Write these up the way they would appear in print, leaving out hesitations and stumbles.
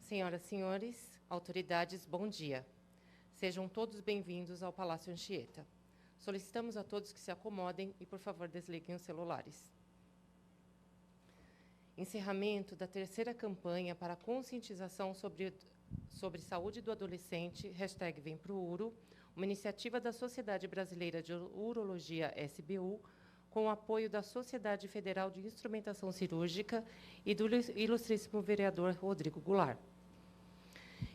Senhoras e senhores, autoridades, bom dia. Sejam todos bem-vindos ao Palácio Anchieta. Solicitamos a todos que se acomodem e, por favor, desliguem os celulares. Encerramento da terceira campanha para conscientização sobre saúde do adolescente, #VemProUro, uma iniciativa da Sociedade Brasileira de Urologia, SBU, com o apoio da Sociedade Federal de Instrumentação Cirúrgica e do ilustríssimo vereador Rodrigo Goulart.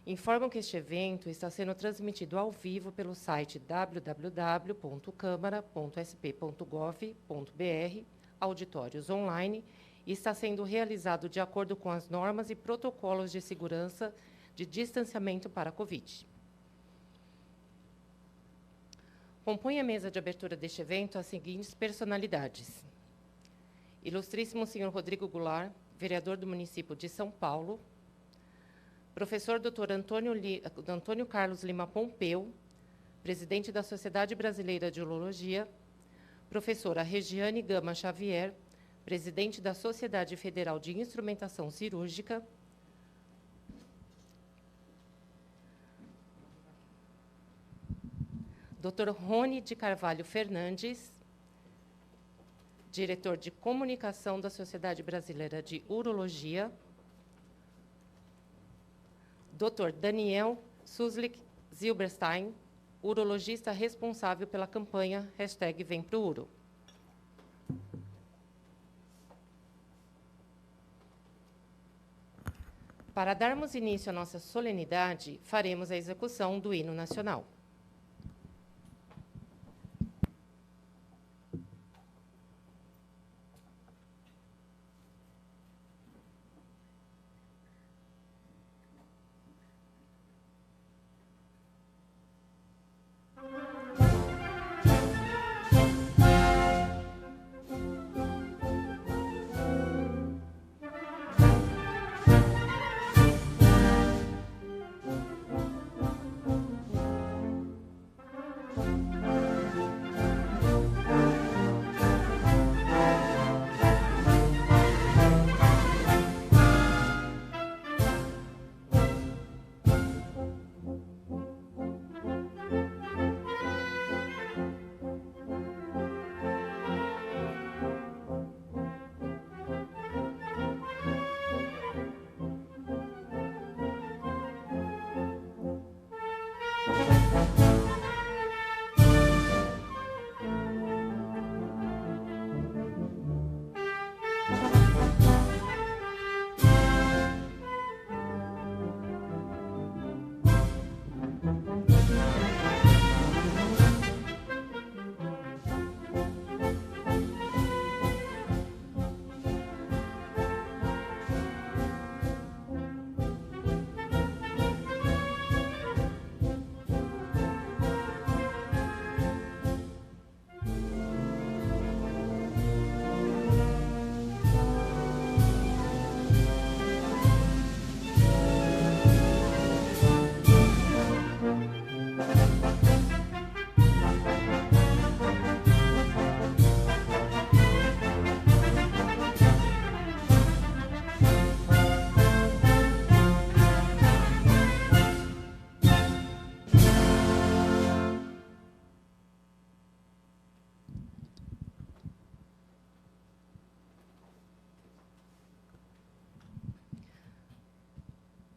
Informam que este evento está sendo transmitido ao vivo pelo site www.câmara.sp.gov.br, auditórios online, e está sendo realizado de acordo com as normas e protocolos de segurança de distanciamento para a Covid. Compõe a mesa de abertura deste evento as seguintes personalidades: Ilustríssimo senhor Rodrigo Goulart, vereador do município de São Paulo; professor Dr. Antônio Carlos Lima Pompeu, presidente da Sociedade Brasileira de Urologia; professora Regiane Gama Xavier, presidente da Sociedade Federal de Instrumentação Cirúrgica; Dr. Rony de Carvalho Fernandes, diretor de Comunicação da Sociedade Brasileira de Urologia; Dr. Daniel Suslik Zilberstein, urologista responsável pela campanha #VemProUro. Para darmos início à nossa solenidade, faremos a execução do hino nacional.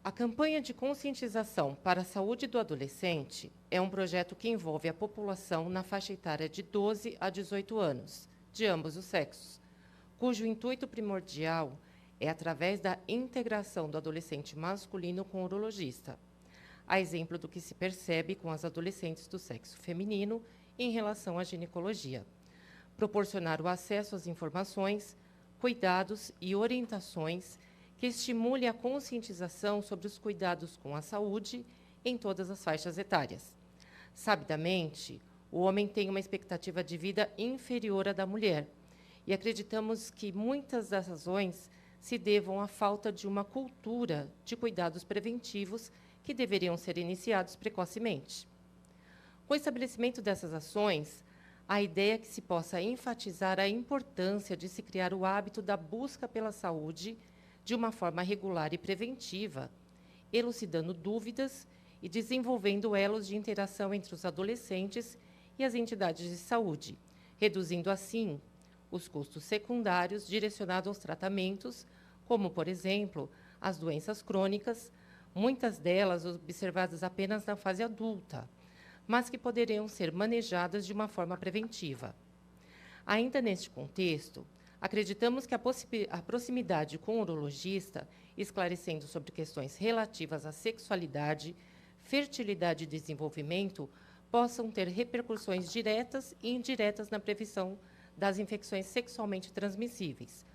A campanha de conscientização para a saúde do adolescente é um projeto que envolve a população na faixa etária de 12 a 18 anos, de ambos os sexos, cujo intuito primordial é através da integração do adolescente masculino com o urologista, a exemplo do que se percebe com as adolescentes do sexo feminino em relação à ginecologia, proporcionar o acesso às informações, cuidados e orientações que estimule a conscientização sobre os cuidados com a saúde em todas as faixas etárias. Sabidamente, o homem tem uma expectativa de vida inferior à da mulher, e acreditamos que muitas das razões se devam à falta de uma cultura de cuidados preventivos que deveriam ser iniciados precocemente. Com o estabelecimento dessas ações, a ideia é que se possa enfatizar a importância de se criar o hábito da busca pela saúde de uma forma regular e preventiva, elucidando dúvidas e desenvolvendo elos de interação entre os adolescentes e as entidades de saúde, reduzindo, assim, os custos secundários direcionados aos tratamentos, como, por exemplo, as doenças crônicas, muitas delas observadas apenas na fase adulta, mas que poderiam ser manejadas de uma forma preventiva. Ainda neste contexto, acreditamos que a proximidade com o urologista, esclarecendo sobre questões relativas à sexualidade, fertilidade e desenvolvimento, possam ter repercussões diretas e indiretas na prevenção das infecções sexualmente transmissíveis,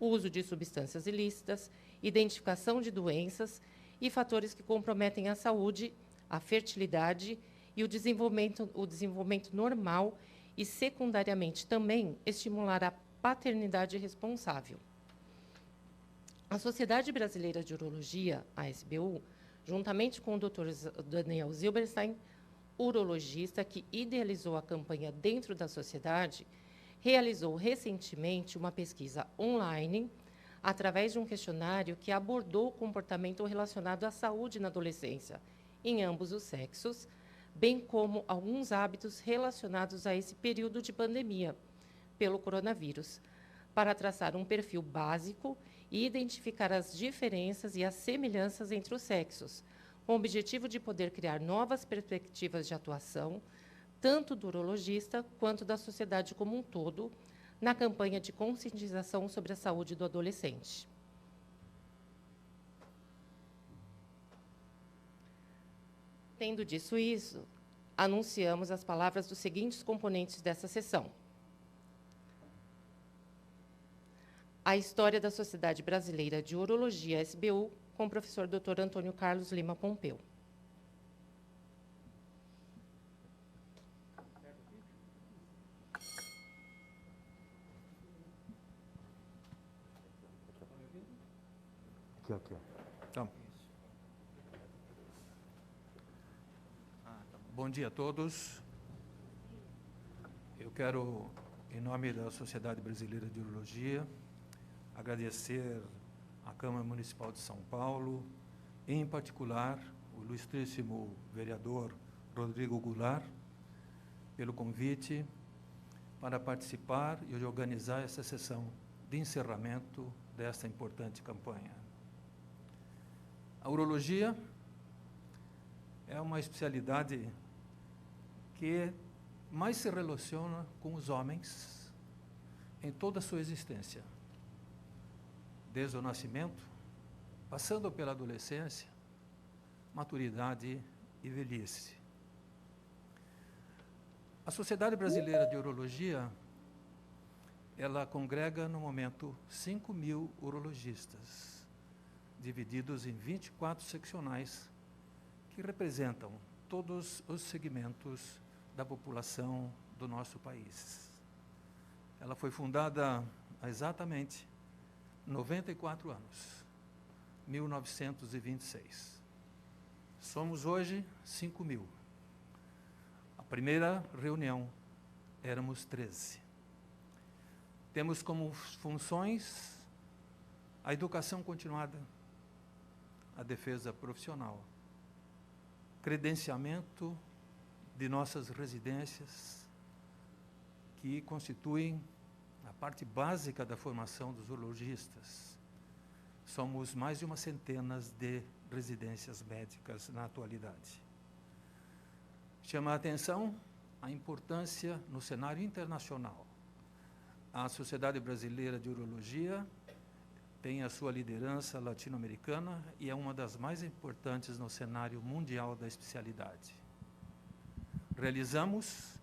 uso de substâncias ilícitas, identificação de doenças e fatores que comprometem a saúde, a fertilidade e o desenvolvimento normal e, secundariamente, também estimular a paternidade responsável. A Sociedade Brasileira de Urologia, a SBU, juntamente com o Dr. Daniel Zilberstein, urologista que idealizou a campanha dentro da sociedade, realizou recentemente uma pesquisa online através de um questionário que abordou o comportamento relacionado à saúde na adolescência, em ambos os sexos, bem como alguns hábitos relacionados a esse período de pandemia pelo coronavírus, para traçar um perfil básico e identificar as diferenças e as semelhanças entre os sexos, com o objetivo de poder criar novas perspectivas de atuação, tanto do urologista quanto da sociedade como um todo, na campanha de conscientização sobre a saúde do adolescente. Tendo dito isso, anunciamos as palavras dos seguintes componentes dessa sessão. A história da Sociedade Brasileira de Urologia, SBU, com o professor Dr. Antônio Carlos Lima Pompeu. Aqui. Então, bom dia a todos. Eu quero, em nome da Sociedade Brasileira de Urologia, agradecer à Câmara Municipal de São Paulo, em particular o ilustríssimo vereador Rodrigo Goulart, pelo convite para participar e organizar essa sessão de encerramento desta importante campanha. A urologia é uma especialidade que mais se relaciona com os homens em toda a sua existência, desde o nascimento, passando pela adolescência, maturidade e velhice. A Sociedade Brasileira de Urologia, ela congrega no momento 5.000 urologistas, divididos em 24 seccionais, que representam todos os segmentos da população do nosso país. Ela foi fundada há exatamente 94 anos, 1926. Somos hoje 5.000. A primeira reunião éramos 13. Temos como funções a educação continuada, a defesa profissional, credenciamento de nossas residências, que constituem a parte básica da formação dos urologistas. Somos mais de uma centena de residências médicas na atualidade. Chama a atenção a importância no cenário internacional. A Sociedade Brasileira de Urologia tem a sua liderança latino-americana e é uma das mais importantes no cenário mundial da especialidade. Realizamos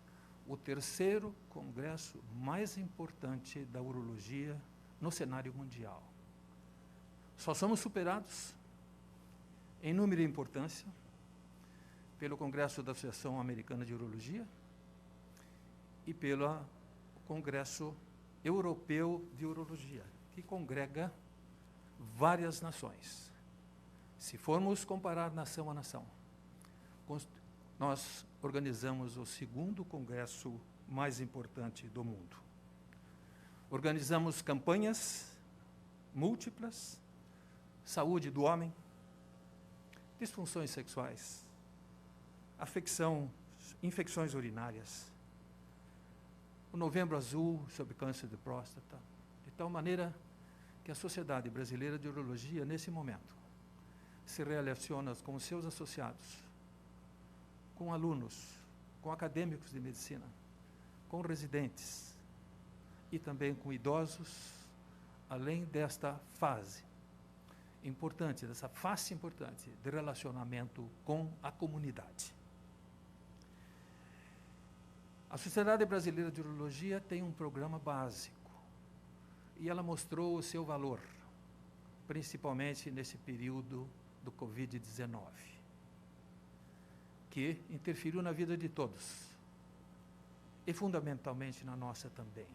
o terceiro congresso mais importante da urologia no cenário mundial. Só somos superados em número e importância pelo Congresso da Associação Americana de Urologia e pelo Congresso Europeu de Urologia, que congrega várias nações. Se formos comparar nação a nação, nós organizamos o segundo congresso mais importante do mundo. Organizamos campanhas múltiplas, saúde do homem, disfunções sexuais, infecções urinárias, o Novembro Azul sobre câncer de próstata, de tal maneira que a Sociedade Brasileira de Urologia, nesse momento, se relaciona com os seus associados, com alunos, com acadêmicos de medicina, com residentes e também com idosos, além desta fase importante, dessa face importante de relacionamento com a comunidade. A Sociedade Brasileira de Urologia tem um programa básico e ela mostrou o seu valor, principalmente nesse período do Covid-19, que interferiu na vida de todos e fundamentalmente na nossa também.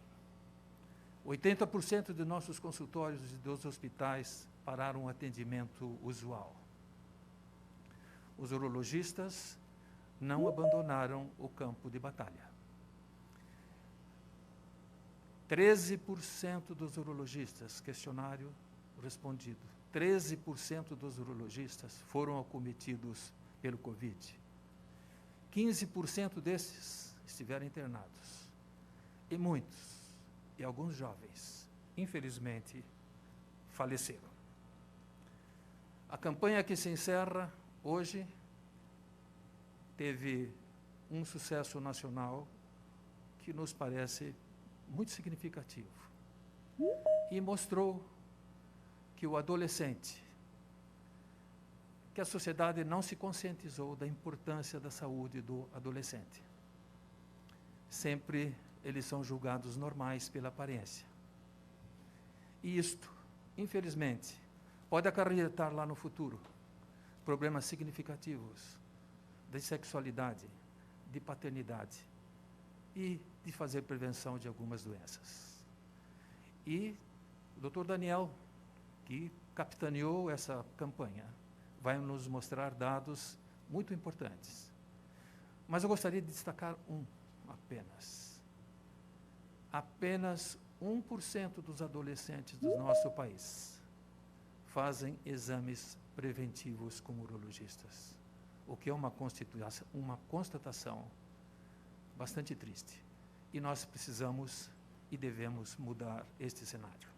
80% de nossos consultórios e dos hospitais pararam o atendimento usual. Os urologistas não abandonaram o campo de batalha. 13% dos urologistas, questionário respondido, 13% dos urologistas foram acometidos pelo Covid. 15% desses estiveram internados. E muitos, e alguns jovens, infelizmente, faleceram. A campanha que se encerra hoje teve um sucesso nacional que nos parece muito significativo e mostrou que o adolescente, que a sociedade não se conscientizou da importância da saúde do adolescente. Sempre eles são julgados normais pela aparência. E isto, infelizmente, pode acarretar lá no futuro problemas significativos de sexualidade, de paternidade e de fazer prevenção de algumas doenças. E o Dr. Daniel, que capitaneou essa campanha, vai nos mostrar dados muito importantes. Mas eu gostaria de destacar um apenas. Apenas 1% dos adolescentes do nosso país fazem exames preventivos com urologistas, o que é uma constatação bastante triste. E nós precisamos e devemos mudar este cenário.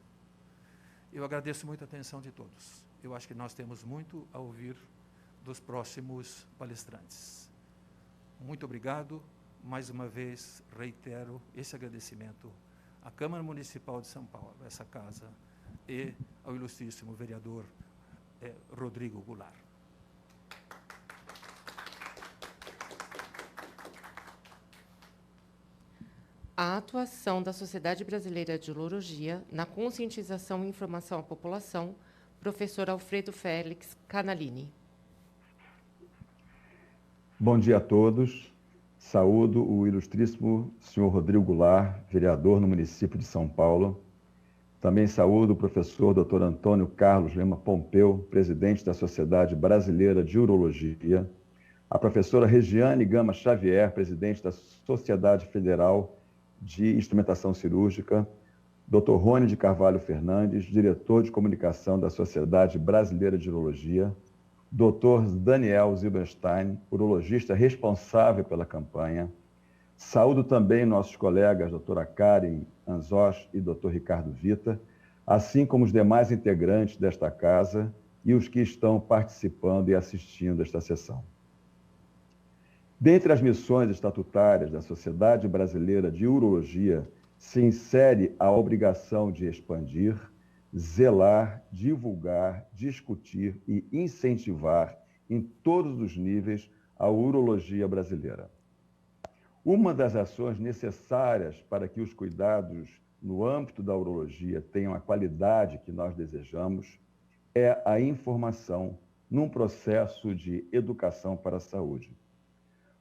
Eu agradeço muito a atenção de todos. Eu acho que nós temos muito a ouvir dos próximos palestrantes. Muito obrigado. Mais uma vez, reitero esse agradecimento à Câmara Municipal de São Paulo, essa casa, e ao ilustríssimo vereador Rodrigo Goulart. A atuação da Sociedade Brasileira de Urologia na conscientização e informação à população, professor Alfredo Félix Canalini. Bom dia a todos. Saúdo o ilustríssimo senhor Rodrigo Goulart, vereador no município de São Paulo. Também saúdo o professor Dr. Antônio Carlos Lema Pompeu, presidente da Sociedade Brasileira de Urologia. A professora Regiane Gama Xavier, presidente da Sociedade Federal de Instrumentação Cirúrgica, Dr. Rony de Carvalho Fernandes, diretor de comunicação da Sociedade Brasileira de Urologia, Dr. Daniel Zilberstein, urologista responsável pela campanha. Saúdo também nossos colegas, doutora Karen Anzos e Dr. Ricardo Vita, assim como os demais integrantes desta casa e os que estão participando e assistindo esta sessão. Dentre as missões estatutárias da Sociedade Brasileira de Urologia, se insere a obrigação de expandir, zelar, divulgar, discutir e incentivar em todos os níveis a urologia brasileira. Uma das ações necessárias para que os cuidados no âmbito da urologia tenham a qualidade que nós desejamos é a informação num processo de educação para a saúde.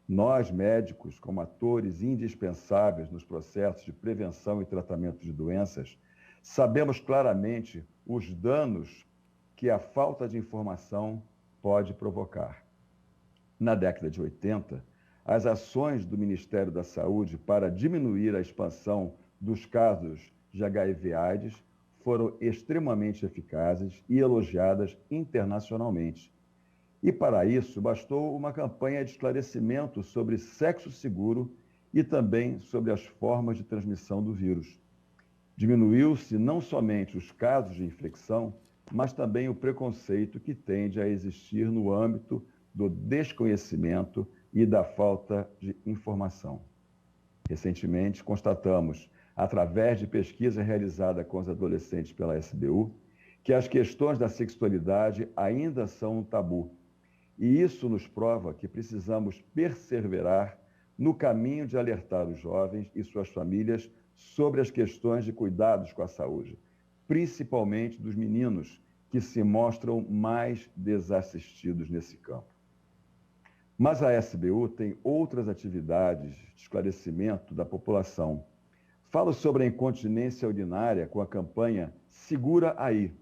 Nós, médicos, como atores indispensáveis nos processos de prevenção e tratamento de doenças, sabemos claramente os danos que a falta de informação pode provocar. Na década de 80, as ações do Ministério da Saúde para diminuir a expansão dos casos de HIV/AIDS foram extremamente eficazes e elogiadas internacionalmente. E, para isso, bastou uma campanha de esclarecimento sobre sexo seguro e também sobre as formas de transmissão do vírus. Diminuiu-se não somente os casos de infecção, mas também o preconceito que tende a existir no âmbito do desconhecimento e da falta de informação. Recentemente, constatamos, através de pesquisa realizada com os adolescentes pela SBU, que as questões da sexualidade ainda são um tabu. E isso nos prova que precisamos perseverar no caminho de alertar os jovens e suas famílias sobre as questões de cuidados com a saúde, principalmente dos meninos, que se mostram mais desassistidos nesse campo. Mas a SBU tem outras atividades de esclarecimento da população. Falo sobre a incontinência urinária com a campanha Segura Aí,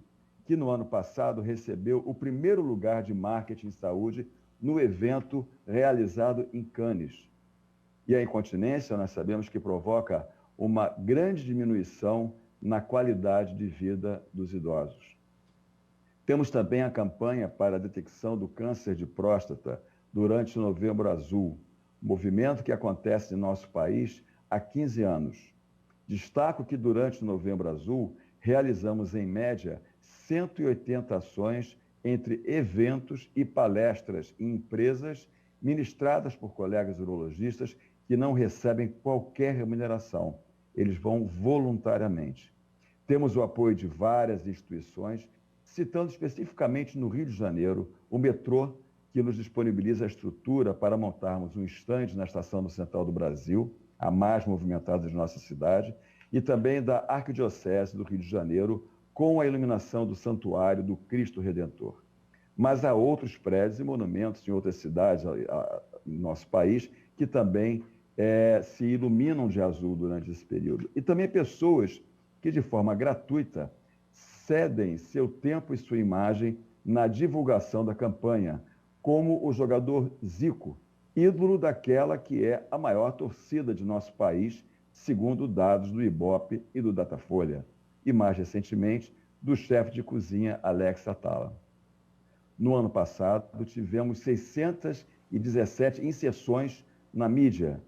que no ano passado recebeu o primeiro lugar de marketing em saúde no evento realizado em Cannes. E a incontinência, nós sabemos que provoca uma grande diminuição na qualidade de vida dos idosos. Temos também a campanha para a detecção do câncer de próstata durante o Novembro Azul, movimento que acontece em nosso país há 15 anos. Destaco que durante o Novembro Azul realizamos, em média, 180 ações entre eventos e palestras em empresas ministradas por colegas urologistas que não recebem qualquer remuneração. Eles vão voluntariamente. Temos o apoio de várias instituições, citando especificamente no Rio de Janeiro, o metrô, que nos disponibiliza a estrutura para montarmos um estande na Estação do Central do Brasil, a mais movimentada de nossa cidade, e também da Arquidiocese do Rio de Janeiro, com a iluminação do Santuário do Cristo Redentor. Mas há outros prédios e monumentos em outras cidades no nosso país que também se iluminam de azul durante esse período. E também pessoas que, de forma gratuita, cedem seu tempo e sua imagem na divulgação da campanha, como o jogador Zico, ídolo daquela que é a maior torcida de nosso país, segundo dados do Ibope e do Datafolha, e mais recentemente do chefe de cozinha Alex Atala. No ano passado, tivemos 617 inserções na mídia.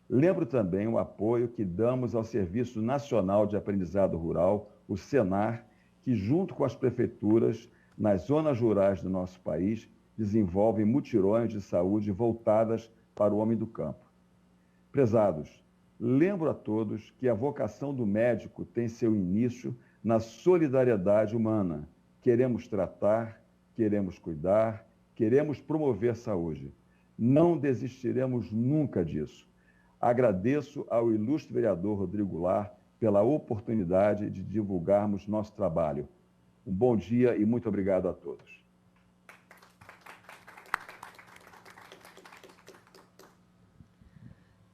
Lembro também o apoio que damos ao Serviço Nacional de Aprendizado Rural, o SENAR, que, junto com as prefeituras, nas zonas rurais do nosso país, desenvolvem mutirões de saúde voltadas para o homem do campo. Prezados, lembro a todos que a vocação do médico tem seu início na solidariedade humana. Queremos tratar, queremos cuidar, queremos promover saúde. Não desistiremos nunca disso. Agradeço ao ilustre vereador Rodrigo Goulart pela oportunidade de divulgarmos nosso trabalho. Um bom dia e muito obrigado a todos.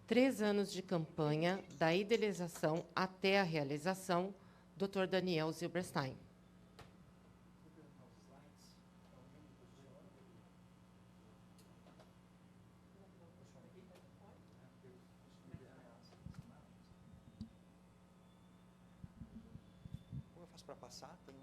Três anos de campanha, da idealização até a realização, Dr. Daniel Zilberstein. Como eu faço para passar? Tem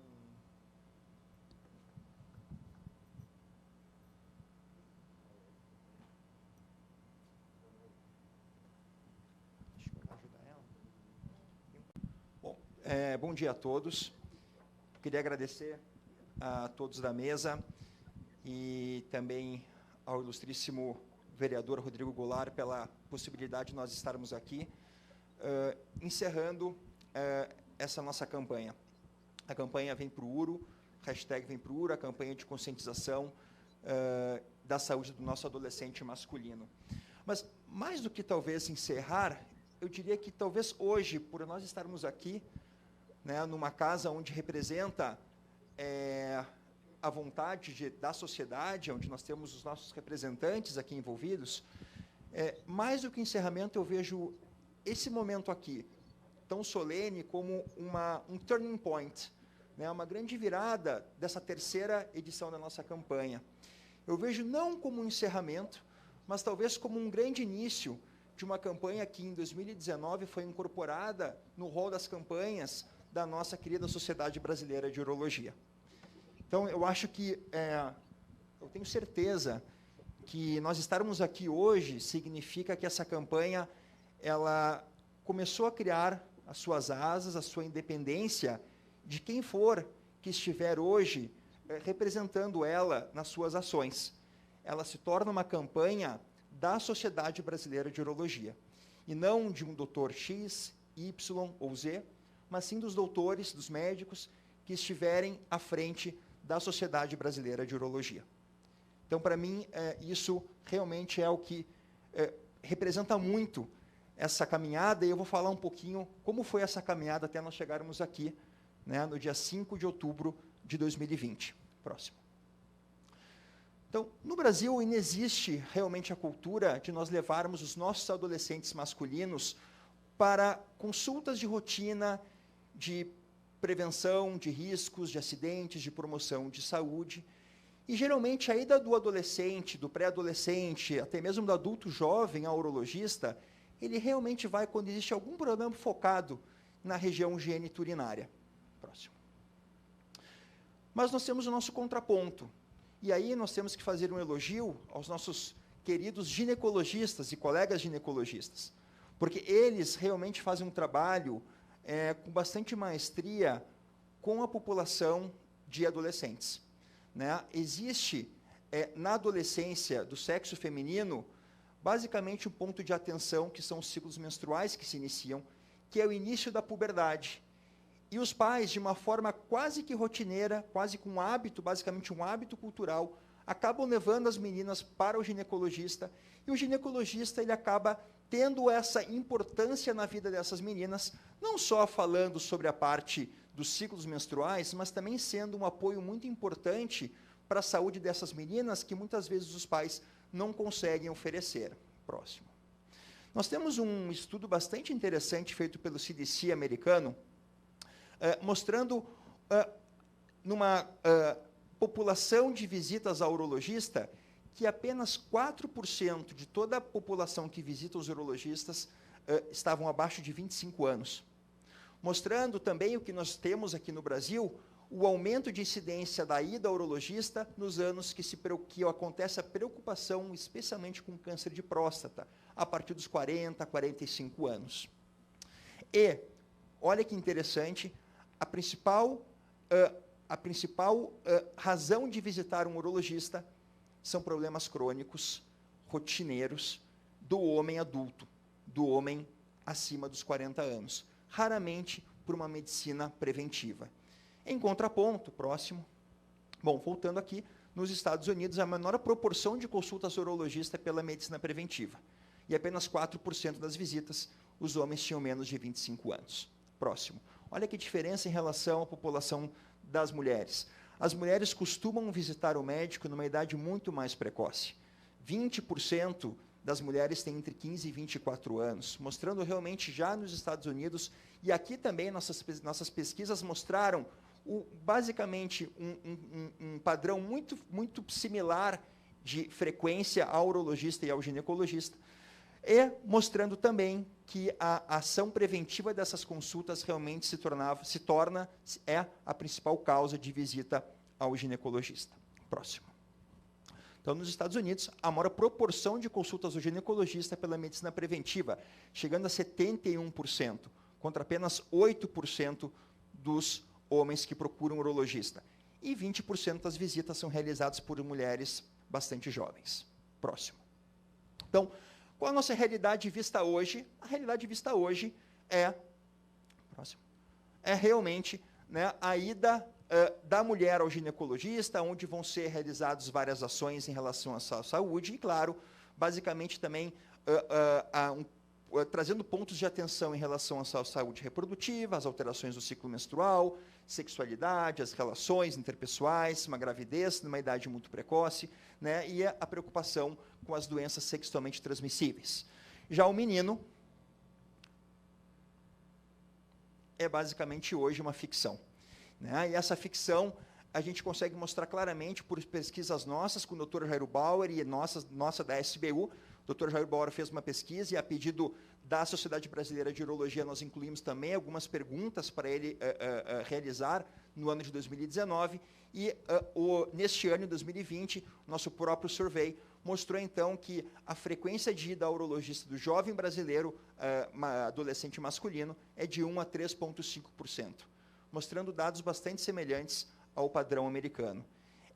bom dia a todos. Queria agradecer a todos da mesa e também ao ilustríssimo vereador Rodrigo Goulart pela possibilidade de nós estarmos aqui, encerrando essa nossa campanha. A campanha Vem Pro Uro, hashtag Vem Pro Uro, a campanha de conscientização da saúde do nosso adolescente masculino. Mas, mais do que talvez encerrar, eu diria que talvez hoje, por nós estarmos aqui, né, numa casa onde representa a vontade da sociedade, onde nós temos os nossos representantes aqui envolvidos, mais do que encerramento, eu vejo esse momento aqui, tão solene, como um turning point, né, uma grande virada dessa terceira edição da nossa campanha. Eu vejo não como um encerramento, mas talvez como um grande início de uma campanha que, em 2019, foi incorporada no rol das campanhas da nossa querida Sociedade Brasileira de Urologia. Então, eu acho que eu tenho certeza que nós estarmos aqui hoje significa que essa campanha ela começou a criar as suas asas, a sua independência de quem for que estiver hoje representando ela nas suas ações. Ela se torna uma campanha da Sociedade Brasileira de Urologia, e não de um doutor X, Y ou Z, mas sim dos doutores, dos médicos que estiverem à frente da Sociedade Brasileira de Urologia. Então, para mim, isso realmente é o que representa muito essa caminhada, e eu vou falar um pouquinho como foi essa caminhada até nós chegarmos aqui, né, no dia 5 de outubro de 2020. Próximo. Então, no Brasil, ainda existe realmente a cultura de nós levarmos os nossos adolescentes masculinos para consultas de rotina, de prevenção de riscos, de acidentes, de promoção de saúde. E, geralmente, a ida do adolescente, do pré-adolescente, até mesmo do adulto jovem ao urologista, ele realmente vai quando existe algum problema focado na região geniturinária. Próximo. Mas nós temos o nosso contraponto. E aí nós temos que fazer um elogio aos nossos queridos ginecologistas e colegas ginecologistas, porque eles realmente fazem um trabalho com bastante maestria com a população de adolescentes. Né? Existe, na adolescência do sexo feminino, basicamente um ponto de atenção, que são os ciclos menstruais que se iniciam, que é o início da puberdade. E os pais, de uma forma quase que rotineira, quase com um hábito, basicamente um hábito cultural, acabam levando as meninas para o ginecologista, e o ginecologista ele acaba tendo essa importância na vida dessas meninas, não só falando sobre a parte dos ciclos menstruais, mas também sendo um apoio muito importante para a saúde dessas meninas, que muitas vezes os pais não conseguem oferecer. Próximo. Nós temos um estudo bastante interessante feito pelo CDC americano, mostrando numa população de visitas ao urologista que apenas 4% de toda a população que visita os urologistas estavam abaixo de 25 anos. Mostrando também o que nós temos aqui no Brasil, o aumento de incidência da ida ao urologista nos anos que acontece a preocupação, especialmente com câncer de próstata, a partir dos 40, 45 anos. E, olha que interessante, a principal razão de visitar um urologista são problemas crônicos, rotineiros, do homem adulto, do homem acima dos 40 anos, raramente por uma medicina preventiva. Em contraponto, próximo, bom, voltando aqui, nos Estados Unidos, a menor proporção de consultas ao urologista é pela medicina preventiva, e apenas 4% das visitas, os homens tinham menos de 25 anos. Próximo. Olha que diferença em relação à população das mulheres. As mulheres costumam visitar o médico numa idade muito mais precoce. 20% das mulheres têm entre 15 e 24 anos, mostrando realmente já nos Estados Unidos, e aqui também nossas pesquisas mostraram basicamente um padrão muito similar de frequência ao urologista e ao ginecologista, e mostrando também que a ação preventiva dessas consultas realmente é a principal causa de visita ao ginecologista. Próximo. Então, nos Estados Unidos, a maior proporção de consultas ao ginecologista é pela medicina preventiva, chegando a 71%, contra apenas 8% dos homens que procuram urologista. E 20% das visitas são realizadas por mulheres bastante jovens. Próximo. Então, qual a nossa realidade vista hoje? A realidade vista hoje é realmente, né, a ida da mulher ao ginecologista, onde vão ser realizadas várias ações em relação à sua saúde, e, claro, basicamente também trazendo pontos de atenção em relação à sua saúde reprodutiva, as alterações do ciclo menstrual, sexualidade, as relações interpessoais, uma gravidez numa idade muito precoce, né, e a preocupação com as doenças sexualmente transmissíveis. Já o menino é basicamente hoje uma ficção. Né? E essa ficção a gente consegue mostrar claramente por pesquisas nossas com o Dr. Jairo Bauer e nossa da SBU. O Dr. Jairo Bauer fez uma pesquisa e, a pedido da Sociedade Brasileira de Urologia, nós incluímos também algumas perguntas para ele realizar no ano de 2019, e neste ano, em 2020, o nosso próprio survey mostrou, então, que a frequência de ida ao urologista do jovem brasileiro adolescente masculino é de 1 a 3,5%, mostrando dados bastante semelhantes ao padrão americano.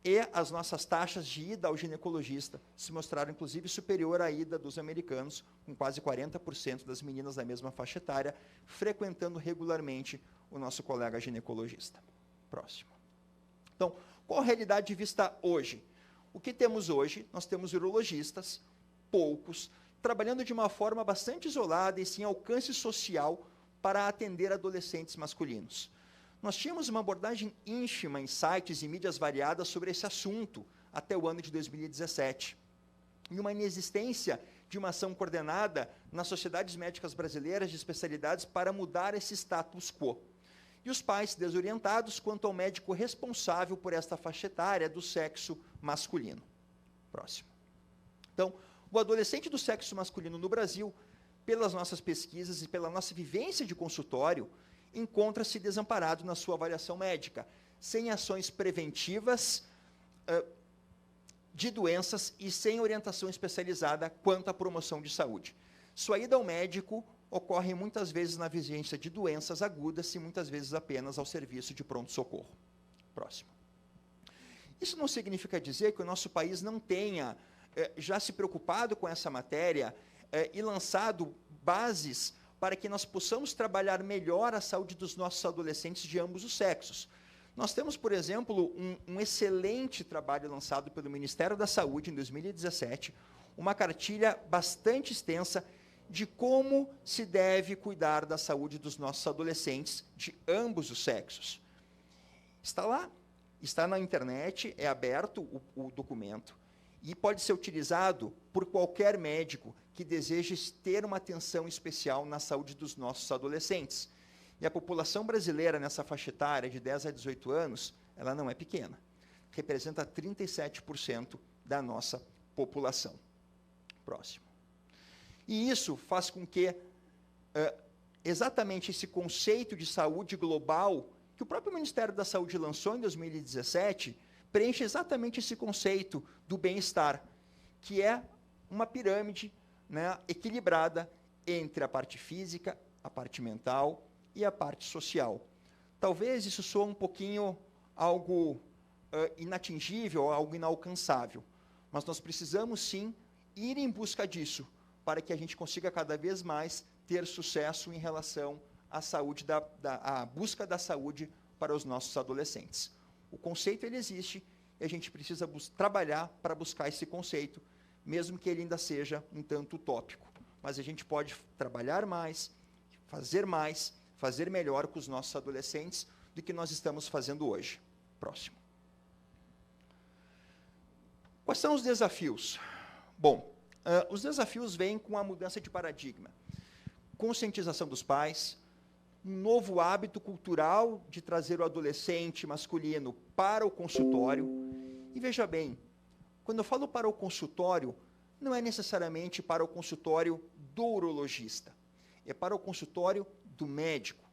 E as nossas taxas de ida ao ginecologista se mostraram, inclusive, superior à ida dos americanos, com quase 40% das meninas da mesma faixa etária frequentando regularmente o nosso colega ginecologista. Próximo. Então, qual a realidade vista hoje? O que temos hoje? Nós temos urologistas, poucos, trabalhando de uma forma bastante isolada e sem alcance social para atender adolescentes masculinos. Nós tínhamos uma abordagem ínfima em sites e mídias variadas sobre esse assunto até o ano de 2017. E uma inexistência de uma ação coordenada nas sociedades médicas brasileiras de especialidades para mudar esse status quo. E os pais desorientados quanto ao médico responsável por esta faixa etária do sexo masculino. Próximo. Então, o adolescente do sexo masculino no Brasil, pelas nossas pesquisas e pela nossa vivência de consultório, encontra-se desamparado na sua avaliação médica, sem ações preventivas de doenças e sem orientação especializada quanto à promoção de saúde. Sua ida ao médico ocorre muitas vezes na vigência de doenças agudas e muitas vezes apenas ao serviço de pronto-socorro. Próximo. Isso não significa dizer que o nosso país não tenha já se preocupado com essa matéria e lançado bases para que nós possamos trabalhar melhor a saúde dos nossos adolescentes de ambos os sexos. Nós temos, por exemplo, um excelente trabalho lançado pelo Ministério da Saúde em 2017, uma cartilha bastante extensa de como se deve cuidar da saúde dos nossos adolescentes de ambos os sexos. Está lá, está na internet, é aberto o documento e pode ser utilizado por qualquer médico que deseje ter uma atenção especial na saúde dos nossos adolescentes. E a população brasileira nessa faixa etária de 10 a 18 anos, ela não é pequena. Representa 37% da nossa população. Próximo. E isso faz com que exatamente esse conceito de saúde global, que o próprio Ministério da Saúde lançou em 2017, preenche exatamente esse conceito do bem-estar, que é uma pirâmide, né, equilibrada entre a parte física, a parte mental e a parte social. Talvez isso soe um pouquinho algo inatingível, algo inalcançável, mas nós precisamos sim ir em busca disso, para que a gente consiga cada vez mais ter sucesso em relação à saúde, à busca da saúde para os nossos adolescentes. O conceito ele existe e a gente precisa trabalhar para buscar esse conceito, mesmo que ele ainda seja um tanto utópico. Mas a gente pode trabalhar mais, fazer melhor com os nossos adolescentes do que nós estamos fazendo hoje. Próximo. Quais são os desafios? Bom, os desafios vêm com a mudança de paradigma. Conscientização dos pais, um novo hábito cultural de trazer o adolescente masculino para o consultório. E veja bem, quando eu falo para o consultório, não é necessariamente para o consultório do urologista, é para o consultório do médico.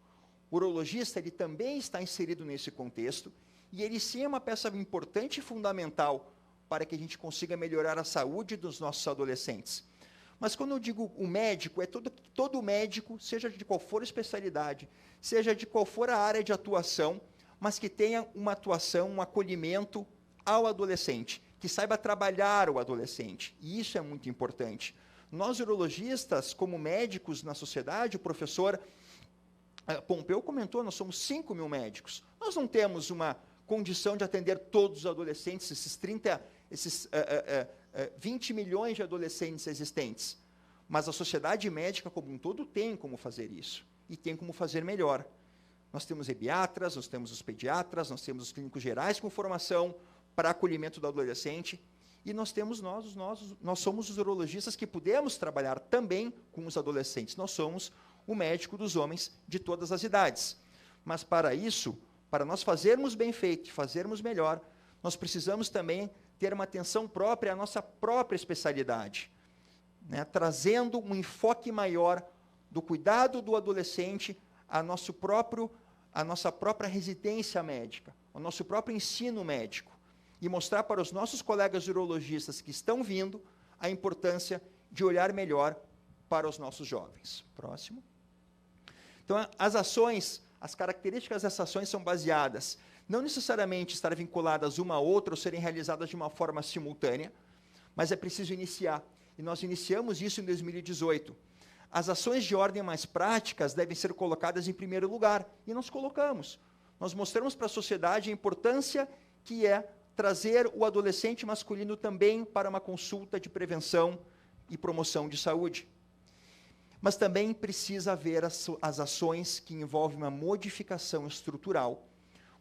O urologista ele também está inserido nesse contexto e ele sim é uma peça importante e fundamental para que a gente consiga melhorar a saúde dos nossos adolescentes. Mas quando eu digo o médico, é todo médico, seja de qual for a especialidade, seja de qual for a área de atuação, mas que tenha uma atuação, um acolhimento ao adolescente, que saiba trabalhar o adolescente. E isso é muito importante. Nós, urologistas, como médicos na sociedade, o professor Pompeu comentou, nós somos 5.000 médicos. Nós não temos uma condição de atender todos os adolescentes, esses 20 milhões de adolescentes existentes. Mas a sociedade médica como um todo tem como fazer isso. E tem como fazer melhor. Nós temos ebiatras, nós temos os pediatras, nós temos os clínicos gerais com formação para acolhimento do adolescente. E nós temos nós somos os urologistas que podemos trabalhar também com os adolescentes. Nós somos o médico dos homens de todas as idades. Mas para isso, para nós fazermos bem feito, fazermos melhor, nós precisamos também ter uma atenção própria à nossa própria especialidade, né? Trazendo um enfoque maior do cuidado do adolescente a nosso próprio a nossa própria residência médica, o nosso próprio ensino médico, e mostrar para os nossos colegas urologistas que estão vindo a importância de olhar melhor para os nossos jovens. Próximo. Então, as ações, as características dessas ações são baseadas, não necessariamente estar vinculadas uma a outra ou serem realizadas de uma forma simultânea, mas é preciso iniciar. E nós iniciamos isso em 2018. As ações de ordem mais práticas devem ser colocadas em primeiro lugar, e nós colocamos. Nós mostramos para a sociedade a importância que é trazer o adolescente masculino também para uma consulta de prevenção e promoção de saúde. Mas também precisa haver as ações que envolvem uma modificação estrutural,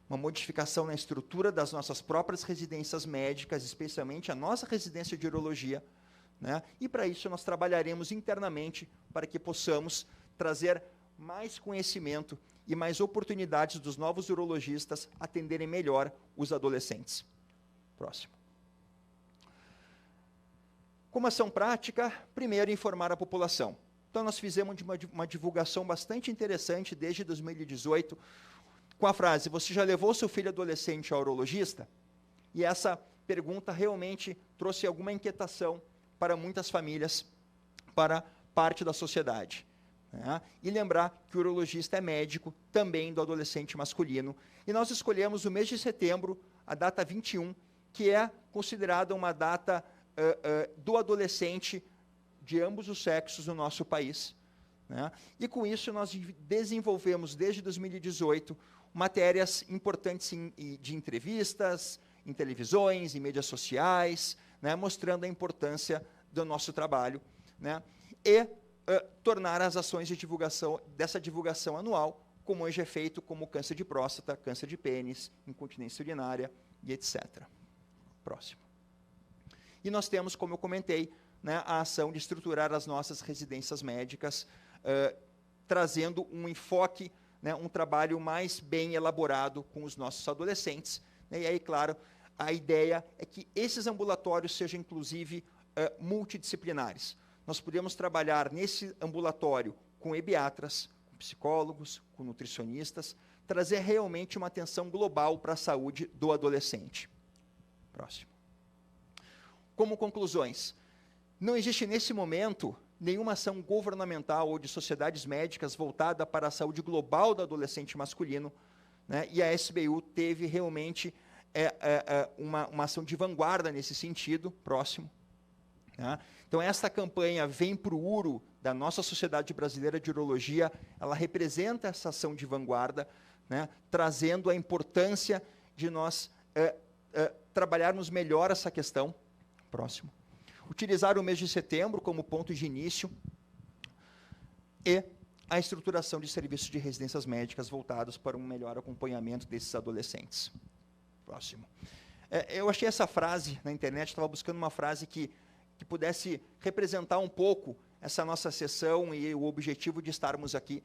uma modificação na estrutura das nossas próprias residências médicas, especialmente a nossa residência de urologia, né? E para isso nós trabalharemos internamente para que possamos trazer mais conhecimento e mais oportunidades dos novos urologistas atenderem melhor os adolescentes. Próximo. Como ação prática, primeiro informar a população. Então nós fizemos uma divulgação bastante interessante desde 2018, com a frase: você já levou seu filho adolescente ao urologista? E essa pergunta realmente trouxe alguma inquietação para muitas famílias, para parte da sociedade. Né? E lembrar que o urologista é médico também do adolescente masculino. E nós escolhemos o mês de setembro, a data 21, que é considerada uma data do adolescente de ambos os sexos no nosso país. Né? E com isso nós desenvolvemos, desde 2018, matérias importantes de entrevistas, em televisões, em mídias sociais, né, mostrando a importância do nosso trabalho, né, e tornar as ações de divulgação, dessa divulgação anual, como hoje é feito, como câncer de próstata, câncer de pênis, incontinência urinária e etc. Próximo. E nós temos, como eu comentei, né, a ação de estruturar as nossas residências médicas, trazendo um enfoque, né, um trabalho mais bem elaborado com os nossos adolescentes. Né, e aí, claro, a ideia é que esses ambulatórios sejam, inclusive, multidisciplinares. Nós podemos trabalhar nesse ambulatório com ebiatras, com psicólogos, com nutricionistas, trazer realmente uma atenção global para a saúde do adolescente. Próximo. Como conclusões, não existe nesse momento nenhuma ação governamental ou de sociedades médicas voltada para a saúde global do adolescente masculino, né, e a SBU teve realmente uma ação de vanguarda nesse sentido. Próximo. Né? Então, esta campanha Vem Pro Uro, da nossa Sociedade Brasileira de Urologia, ela representa essa ação de vanguarda, né, trazendo a importância de nós trabalharmos melhor essa questão. Próximo. Utilizar o mês de setembro como ponto de início e a estruturação de serviços de residências médicas voltados para um melhor acompanhamento desses adolescentes. Próximo. Eu achei essa frase na internet, estava buscando uma frase que pudesse representar um pouco essa nossa sessão e o objetivo de estarmos aqui,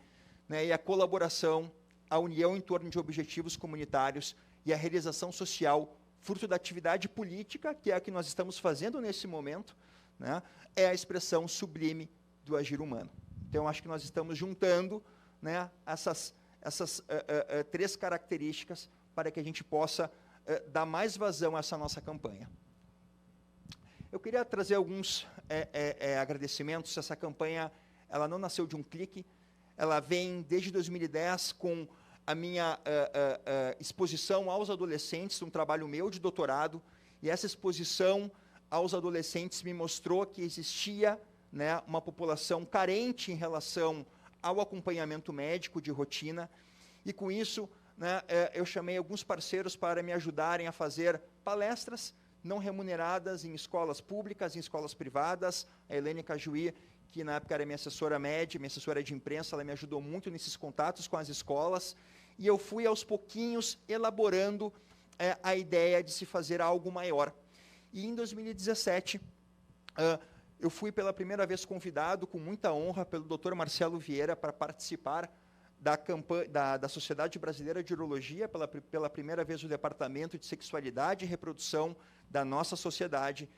né, e a colaboração, a união em torno de objetivos comunitários e a realização social, fruto da atividade política, que é a que nós estamos fazendo nesse momento, né, é a expressão sublime do agir humano. Então, acho que nós estamos juntando, né, essas três características para que a gente possa dar mais vazão a essa nossa campanha. Eu queria trazer alguns agradecimentos. Essa campanha, ela não nasceu de um clique, ela vem desde 2010 com a minha exposição aos adolescentes, um trabalho meu de doutorado, e essa exposição aos adolescentes me mostrou que existia, né, uma população carente em relação ao acompanhamento médico de rotina, e com isso, né, eu chamei alguns parceiros para me ajudarem a fazer palestras não remuneradas em escolas públicas, em escolas privadas. A Helene Cajuí, que na época era minha assessora média, minha assessora de imprensa, ela me ajudou muito nesses contatos com as escolas, e eu fui aos pouquinhos elaborando a ideia de se fazer algo maior. E em 2017, eu fui pela primeira vez convidado, com muita honra, pelo Dr. Marcelo Vieira, para participar da Sociedade Brasileira de Urologia, pela primeira vez o Departamento de Sexualidade e Reprodução da nossa sociedade.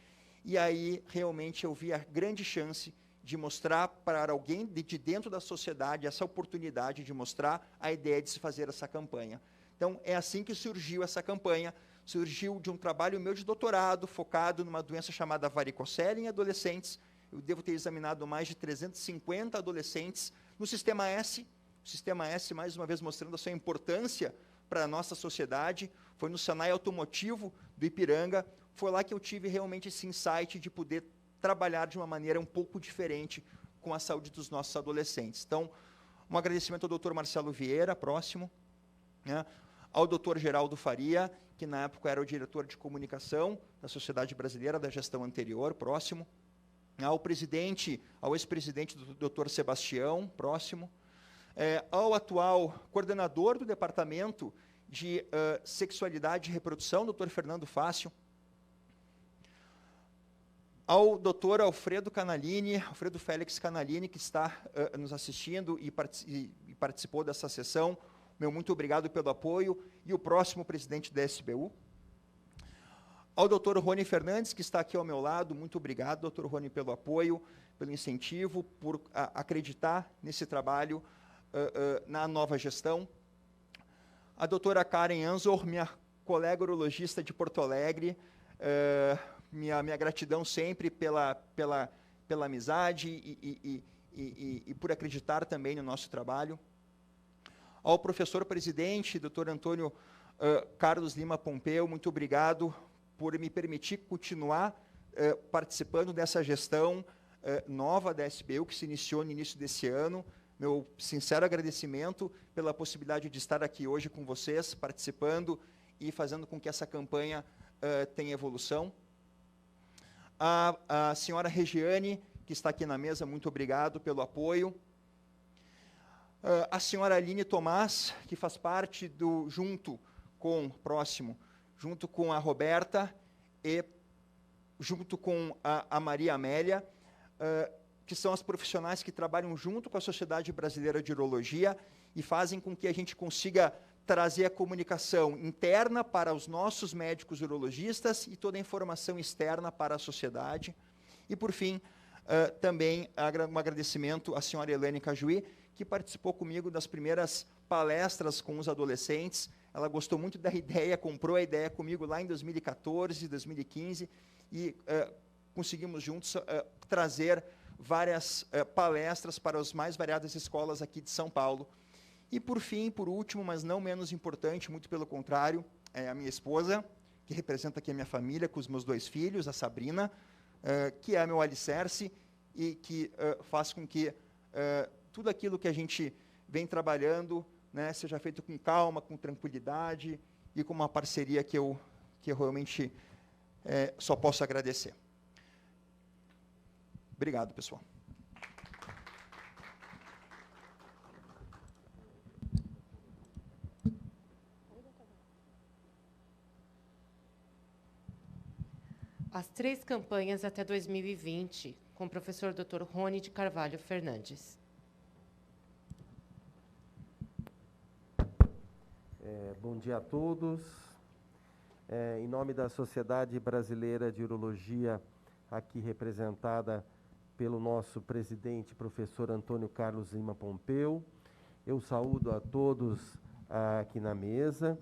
E aí, realmente, eu vi a grande chance de mostrar para alguém de dentro da sociedade essa oportunidade de mostrar a ideia de se fazer essa campanha. Então, é assim que surgiu essa campanha. Surgiu de um trabalho meu de doutorado, focado numa doença chamada varicocele em adolescentes. Eu devo ter examinado mais de 350 adolescentes no Sistema S. O Sistema S, mais uma vez, mostrando a sua importância para a nossa sociedade. Foi no Senai Automotivo do Ipiranga. Foi lá que eu tive realmente esse insight de poder trabalhar de uma maneira um pouco diferente com a saúde dos nossos adolescentes. Então, um agradecimento ao doutor Marcelo Vieira, próximo, né, ao doutor Geraldo Faria, que na época era o diretor de comunicação da Sociedade Brasileira da gestão anterior, próximo, ao ex-presidente do doutor Sebastião, próximo, ao atual coordenador do departamento de sexualidade e reprodução, doutor Fernando Fácio, ao doutor Alfredo Félix Canalini, que está nos assistindo e participou dessa sessão. Meu muito obrigado pelo apoio, e o próximo presidente da SBU. Ao doutor Rony Fernandes, que está aqui ao meu lado, muito obrigado, doutor Rony, pelo apoio, pelo incentivo, por acreditar nesse trabalho na nova gestão. A doutora Karen Anzor, minha colega urologista de Porto Alegre, minha gratidão sempre pela amizade e por acreditar também no nosso trabalho. Ao professor presidente, doutor Antônio Carlos Lima Pompeu, muito obrigado por me permitir continuar participando dessa gestão nova da SBU, que se iniciou no início desse ano. Meu sincero agradecimento pela possibilidade de estar aqui hoje com vocês, participando e fazendo com que essa campanha tenha evolução. A senhora Regiane, que está aqui na mesa, muito obrigado pelo apoio. A senhora Aline Tomás, que faz parte junto com a Roberta e junto com a Maria Amélia, que são as profissionais que trabalham junto com a Sociedade Brasileira de Urologia e fazem com que a gente consiga trazer a comunicação interna para os nossos médicos urologistas e toda a informação externa para a sociedade. E, por fim, também um agradecimento à senhora Helene Cajuí, que participou comigo das primeiras palestras com os adolescentes. Ela gostou muito da ideia, comprou a ideia comigo lá em 2014, 2015, e conseguimos juntos trazer várias palestras para as mais variadas escolas aqui de São Paulo. E, por fim, por último, mas não menos importante, muito pelo contrário, a minha esposa, que representa aqui a minha família, com os meus 2 filhos, a Sabrina, que é meu alicerce e que faz com que tudo aquilo que a gente vem trabalhando, né, seja feito com calma, com tranquilidade e com uma parceria que eu realmente só posso agradecer. Obrigado, pessoal. As 3 campanhas até 2020, com o professor Dr. Rony de Carvalho Fernandes. Bom dia a todos. Em nome da Sociedade Brasileira de Urologia, aqui representada pelo nosso presidente, professor Antônio Carlos Lima Pompeu, eu saúdo a todos aqui na mesa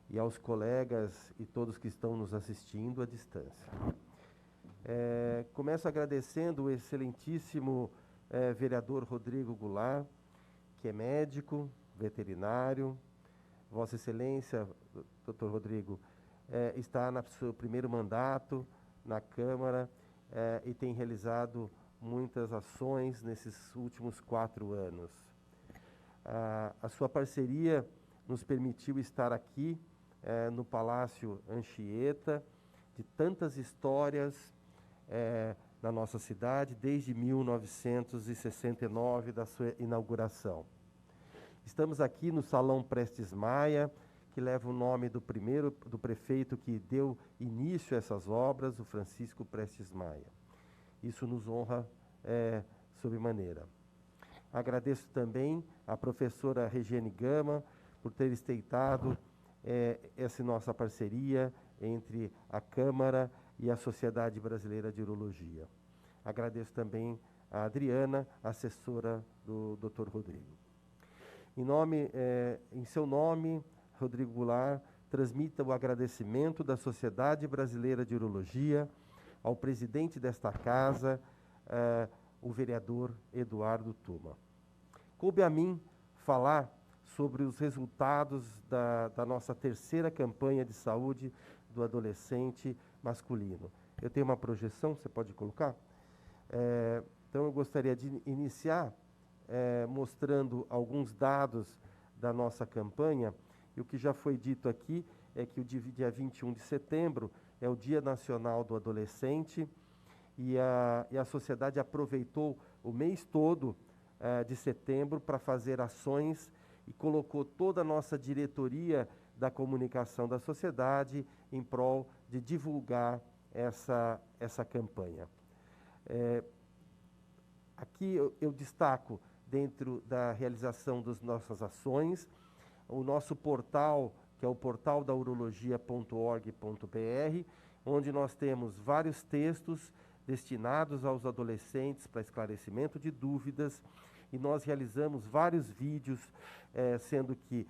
e aos colegas e todos que estão nos assistindo à distância. Começo agradecendo o excelentíssimo vereador Rodrigo Goulart, que é médico, veterinário. Vossa Excelência, doutor Rodrigo, está no seu primeiro mandato na Câmara e tem realizado muitas ações nesses últimos 4 anos. A sua parceria nos permitiu estar aqui no Palácio Anchieta, de tantas histórias na nossa cidade, desde 1969, da sua inauguração. Estamos aqui no Salão Prestes Maia, que leva o nome do prefeito que deu início a essas obras, o Francisco Prestes Maia. Isso nos honra sobremaneira. Agradeço também à professora Regiane Gama por ter esteitado essa nossa parceria entre a Câmara e a Sociedade Brasileira de Urologia. Agradeço também a Adriana, assessora do Dr. Rodrigo. Em seu nome, Rodrigo Goulart transmita o agradecimento da Sociedade Brasileira de Urologia ao presidente desta casa, o vereador Eduardo Tuma. Coube a mim falar sobre os resultados da nossa terceira campanha de saúde do adolescente masculino. Eu tenho uma projeção, você pode colocar? Então, eu gostaria de iniciar mostrando alguns dados da nossa campanha. E o que já foi dito aqui é que o dia 21 de setembro é o Dia Nacional do Adolescente, e a sociedade aproveitou o mês todo de setembro para fazer ações e colocou toda a nossa diretoria da comunicação da sociedade em prol de divulgar essa campanha. Aqui eu destaco, dentro da realização das nossas ações, o nosso portal, que é o portal da urologia.org.br, onde nós temos vários textos destinados aos adolescentes para esclarecimento de dúvidas, e nós realizamos vários vídeos, sendo que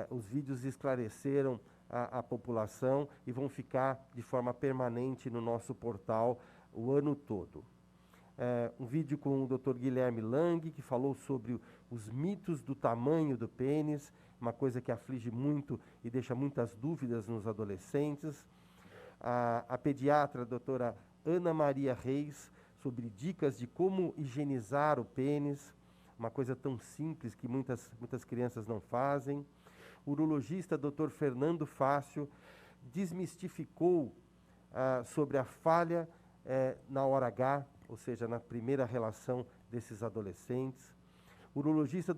os vídeos esclareceram a população e vão ficar de forma permanente no nosso portal o ano todo. Um vídeo com o Dr. Guilherme Lang, que falou sobre os mitos do tamanho do pênis, uma coisa que aflige muito e deixa muitas dúvidas nos adolescentes. A pediatra, a doutora Ana Maria Reis, sobre dicas de como higienizar o pênis, uma coisa tão simples que muitas crianças não fazem. O urologista, Dr. Fernando Fácio, desmistificou sobre a falha na hora H, ou seja, na primeira relação desses adolescentes. O urologista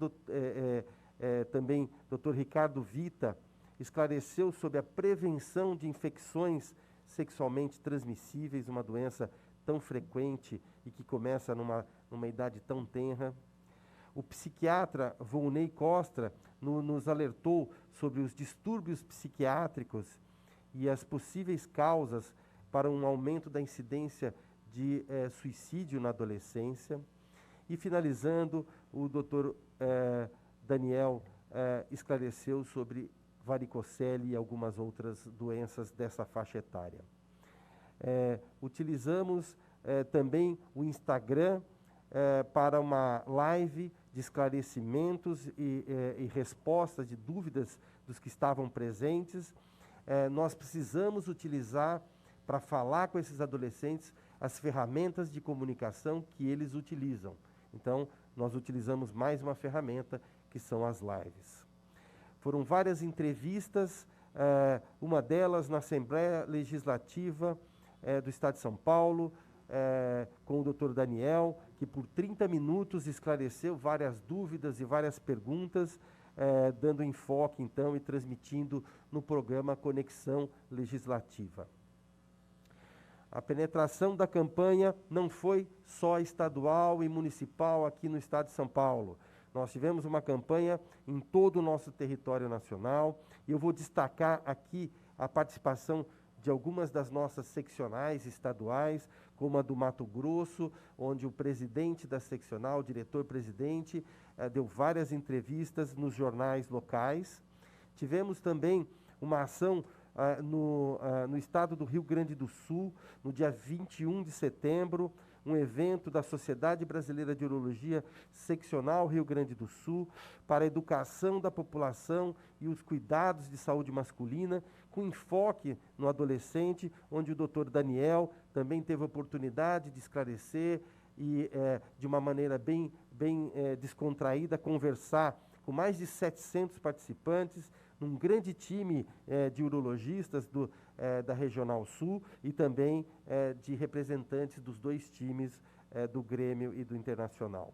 também, Dr. Ricardo Vita, esclareceu sobre a prevenção de infecções sexualmente transmissíveis, uma doença tão frequente e que começa numa idade tão tenra. O psiquiatra Volney Costa nos alertou sobre os distúrbios psiquiátricos e as possíveis causas para um aumento da incidência de suicídio na adolescência. E, finalizando, o Dr. Daniel esclareceu sobre varicocele e algumas outras doenças dessa faixa etária. Utilizamos também o Instagram para uma live de esclarecimentos e respostas de dúvidas dos que estavam presentes. Nós precisamos utilizar, para falar com esses adolescentes, as ferramentas de comunicação que eles utilizam. Então, nós utilizamos mais uma ferramenta, que são as lives. Foram várias entrevistas, uma delas na Assembleia Legislativa do Estado de São Paulo, com o Dr. Daniel, que por 30 minutos esclareceu várias dúvidas e várias perguntas, dando enfoque, então, e transmitindo no programa Conexão Legislativa. A penetração da campanha não foi só estadual e municipal aqui no Estado de São Paulo. Nós tivemos uma campanha em todo o nosso território nacional, e eu vou destacar aqui a participação de algumas das nossas seccionais estaduais, como a do Mato Grosso, onde o presidente da seccional, o diretor-presidente, deu várias entrevistas nos jornais locais. Tivemos também uma ação no estado do Rio Grande do Sul, no dia 21 de setembro, um evento da Sociedade Brasileira de Urologia Seccional Rio Grande do Sul para a educação da população e os cuidados de saúde masculina, com enfoque no adolescente, onde o Dr. Daniel também teve a oportunidade de esclarecer e, de uma maneira bem descontraída, conversar com mais de 700 participantes, num grande time de urologistas da Regional Sul e também de representantes dos dois times do Grêmio e do Internacional.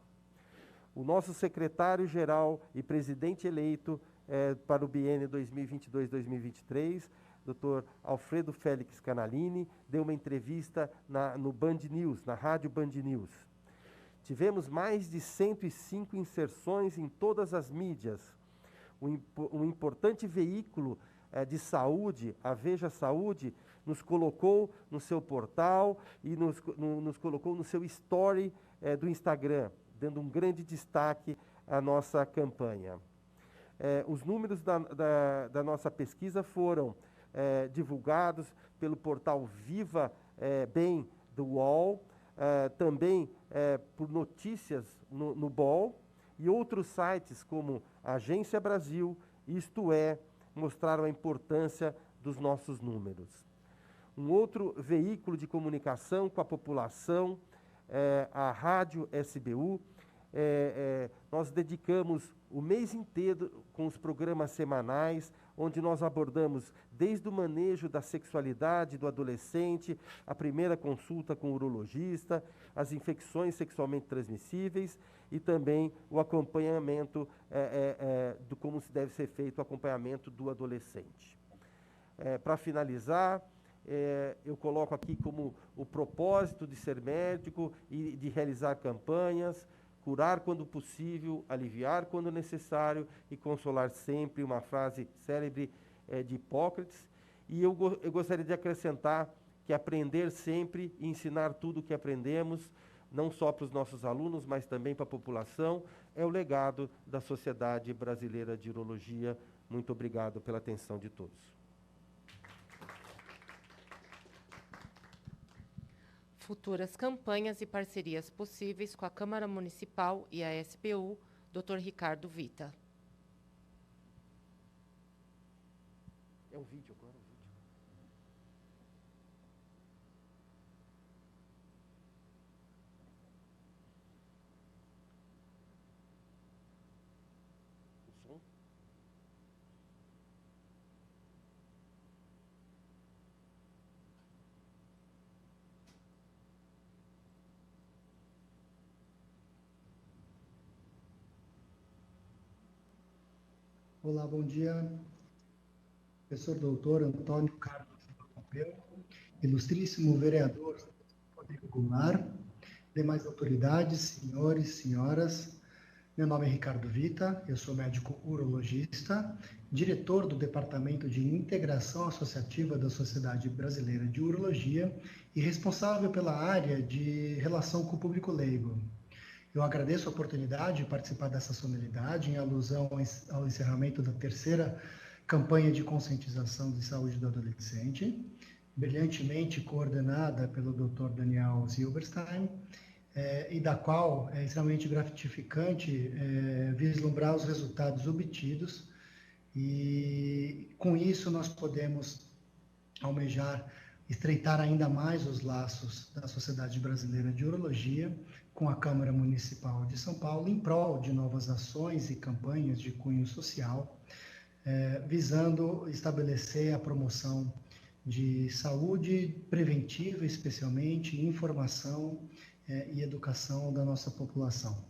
O nosso secretário-geral e presidente eleito para o biênio 2022-2023, Dr. Alfredo Félix Canalini, deu uma entrevista no Band News, na Rádio Band News. Tivemos mais de 105 inserções em todas as mídias. Um importante veículo de saúde, a Veja Saúde, nos colocou no seu portal e nos colocou no seu story do Instagram, dando um grande destaque à nossa campanha. Os números da nossa pesquisa foram divulgados pelo portal Viva Bem do UOL, também por notícias no BOL, e outros sites como a Agência Brasil, Isto É, mostraram a importância dos nossos números. Um outro veículo de comunicação com a população, a Rádio SBU, nós dedicamos o mês inteiro com os programas semanais, onde nós abordamos desde o manejo da sexualidade do adolescente, a primeira consulta com o urologista, as infecções sexualmente transmissíveis e também o acompanhamento do como se deve ser feito o acompanhamento do adolescente. Para finalizar, eu coloco aqui como o propósito de ser médico e de realizar campanhas, curar quando possível, aliviar quando necessário e consolar sempre, uma frase célebre de Hipócrates. E eu gostaria de acrescentar que aprender sempre e ensinar tudo o que aprendemos, não só para os nossos alunos, mas também para a população, é o legado da Sociedade Brasileira de Urologia. Muito obrigado pela atenção de todos. Futuras campanhas e parcerias possíveis com a Câmara Municipal e a SBU, Dr. Ricardo Vita. É um vídeo agora, um vídeo. O som? Olá, bom dia. Professor doutor Antônio Carlos Pompeu, ilustríssimo vereador Rodrigo Goulart, demais autoridades, senhores, senhoras. Meu nome é Ricardo Vita, eu sou médico urologista, diretor do Departamento de Integração Associativa da Sociedade Brasileira de Urologia e responsável pela área de relação com o público leigo. Eu agradeço a oportunidade de participar dessa solenidade em alusão ao encerramento da terceira campanha de conscientização de saúde do adolescente, brilhantemente coordenada pelo Dr. Daniel Silberstein, e da qual é extremamente gratificante vislumbrar os resultados obtidos, e com isso nós podemos almejar estreitar ainda mais os laços da Sociedade Brasileira de Urologia com a Câmara Municipal de São Paulo em prol de novas ações e campanhas de cunho social, visando estabelecer a promoção de saúde preventiva, especialmente, informação e educação da nossa população.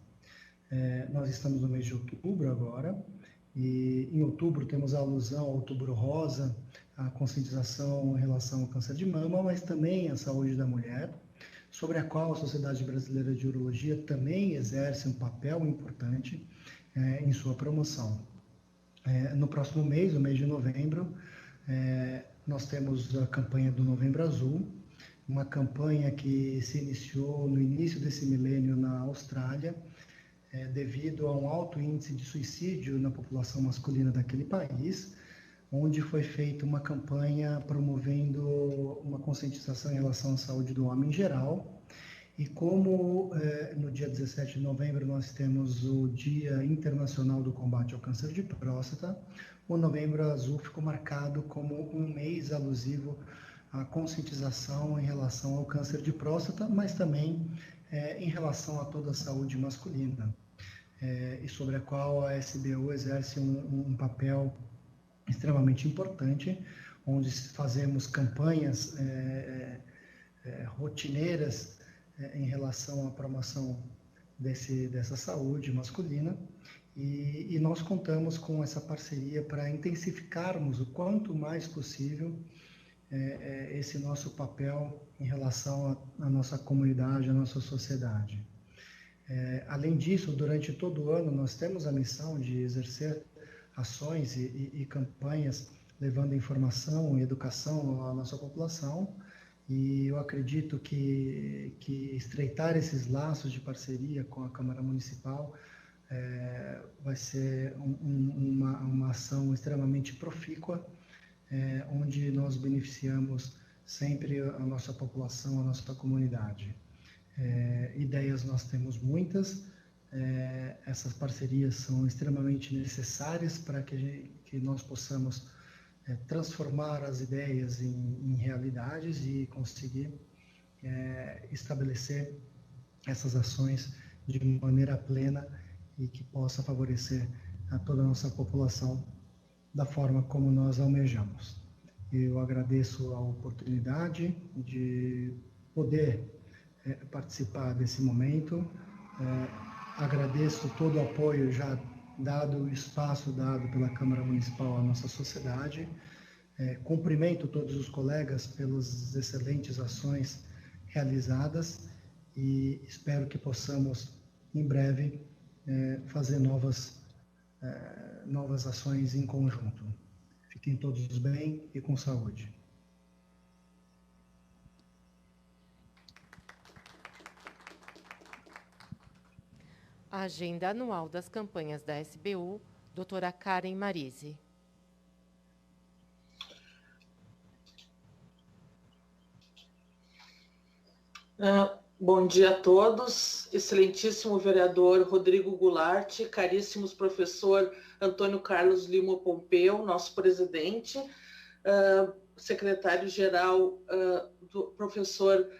Nós estamos no mês de outubro agora, e em outubro temos a alusão ao Outubro Rosa, a conscientização em relação ao câncer de mama, mas também a saúde da mulher, sobre a qual a Sociedade Brasileira de Urologia também exerce um papel importante em sua promoção. No próximo mês, o mês de novembro, nós temos a campanha do Novembro Azul, uma campanha que se iniciou no início desse milênio na Austrália, devido a um alto índice de suicídio na população masculina daquele país, onde foi feita uma campanha promovendo uma conscientização em relação à saúde do homem em geral. E como no dia 17 de novembro nós temos o Dia Internacional do Combate ao Câncer de Próstata, o Novembro Azul ficou marcado como um mês alusivo à conscientização em relação ao câncer de próstata, mas também em relação a toda a saúde masculina, e sobre a qual a SBU exerce um papel extremamente importante, onde fazemos campanhas rotineiras em relação à promoção dessa saúde masculina, e nós contamos com essa parceria para intensificarmos o quanto mais possível esse nosso papel em relação à nossa comunidade, à nossa sociedade. Além disso, durante todo o ano, nós temos a missão de exercer ações e campanhas levando informação e educação à nossa população. E eu acredito que estreitar esses laços de parceria com a Câmara Municipal vai ser uma ação extremamente profícua, onde nós beneficiamos sempre a nossa população, a nossa comunidade. Ideias nós temos muitas, essas parcerias são extremamente necessárias para que nós possamos transformar as ideias em realidades e conseguir estabelecer essas ações de maneira plena e que possa favorecer a toda a nossa população da forma como nós almejamos. Eu agradeço a oportunidade de poder participar desse momento, agradeço todo o apoio já dado, o espaço dado pela Câmara Municipal à nossa sociedade, cumprimento todos os colegas pelas excelentes ações realizadas e espero que possamos, em breve, fazer novas ações em conjunto. Fiquem todos bem e com saúde. A agenda anual das campanhas da SBU, doutora Karen Marise. Bom dia a todos, excelentíssimo vereador Rodrigo Goulart, caríssimos professor Antônio Carlos Lima Pompeu, nosso presidente, secretário-geral do professor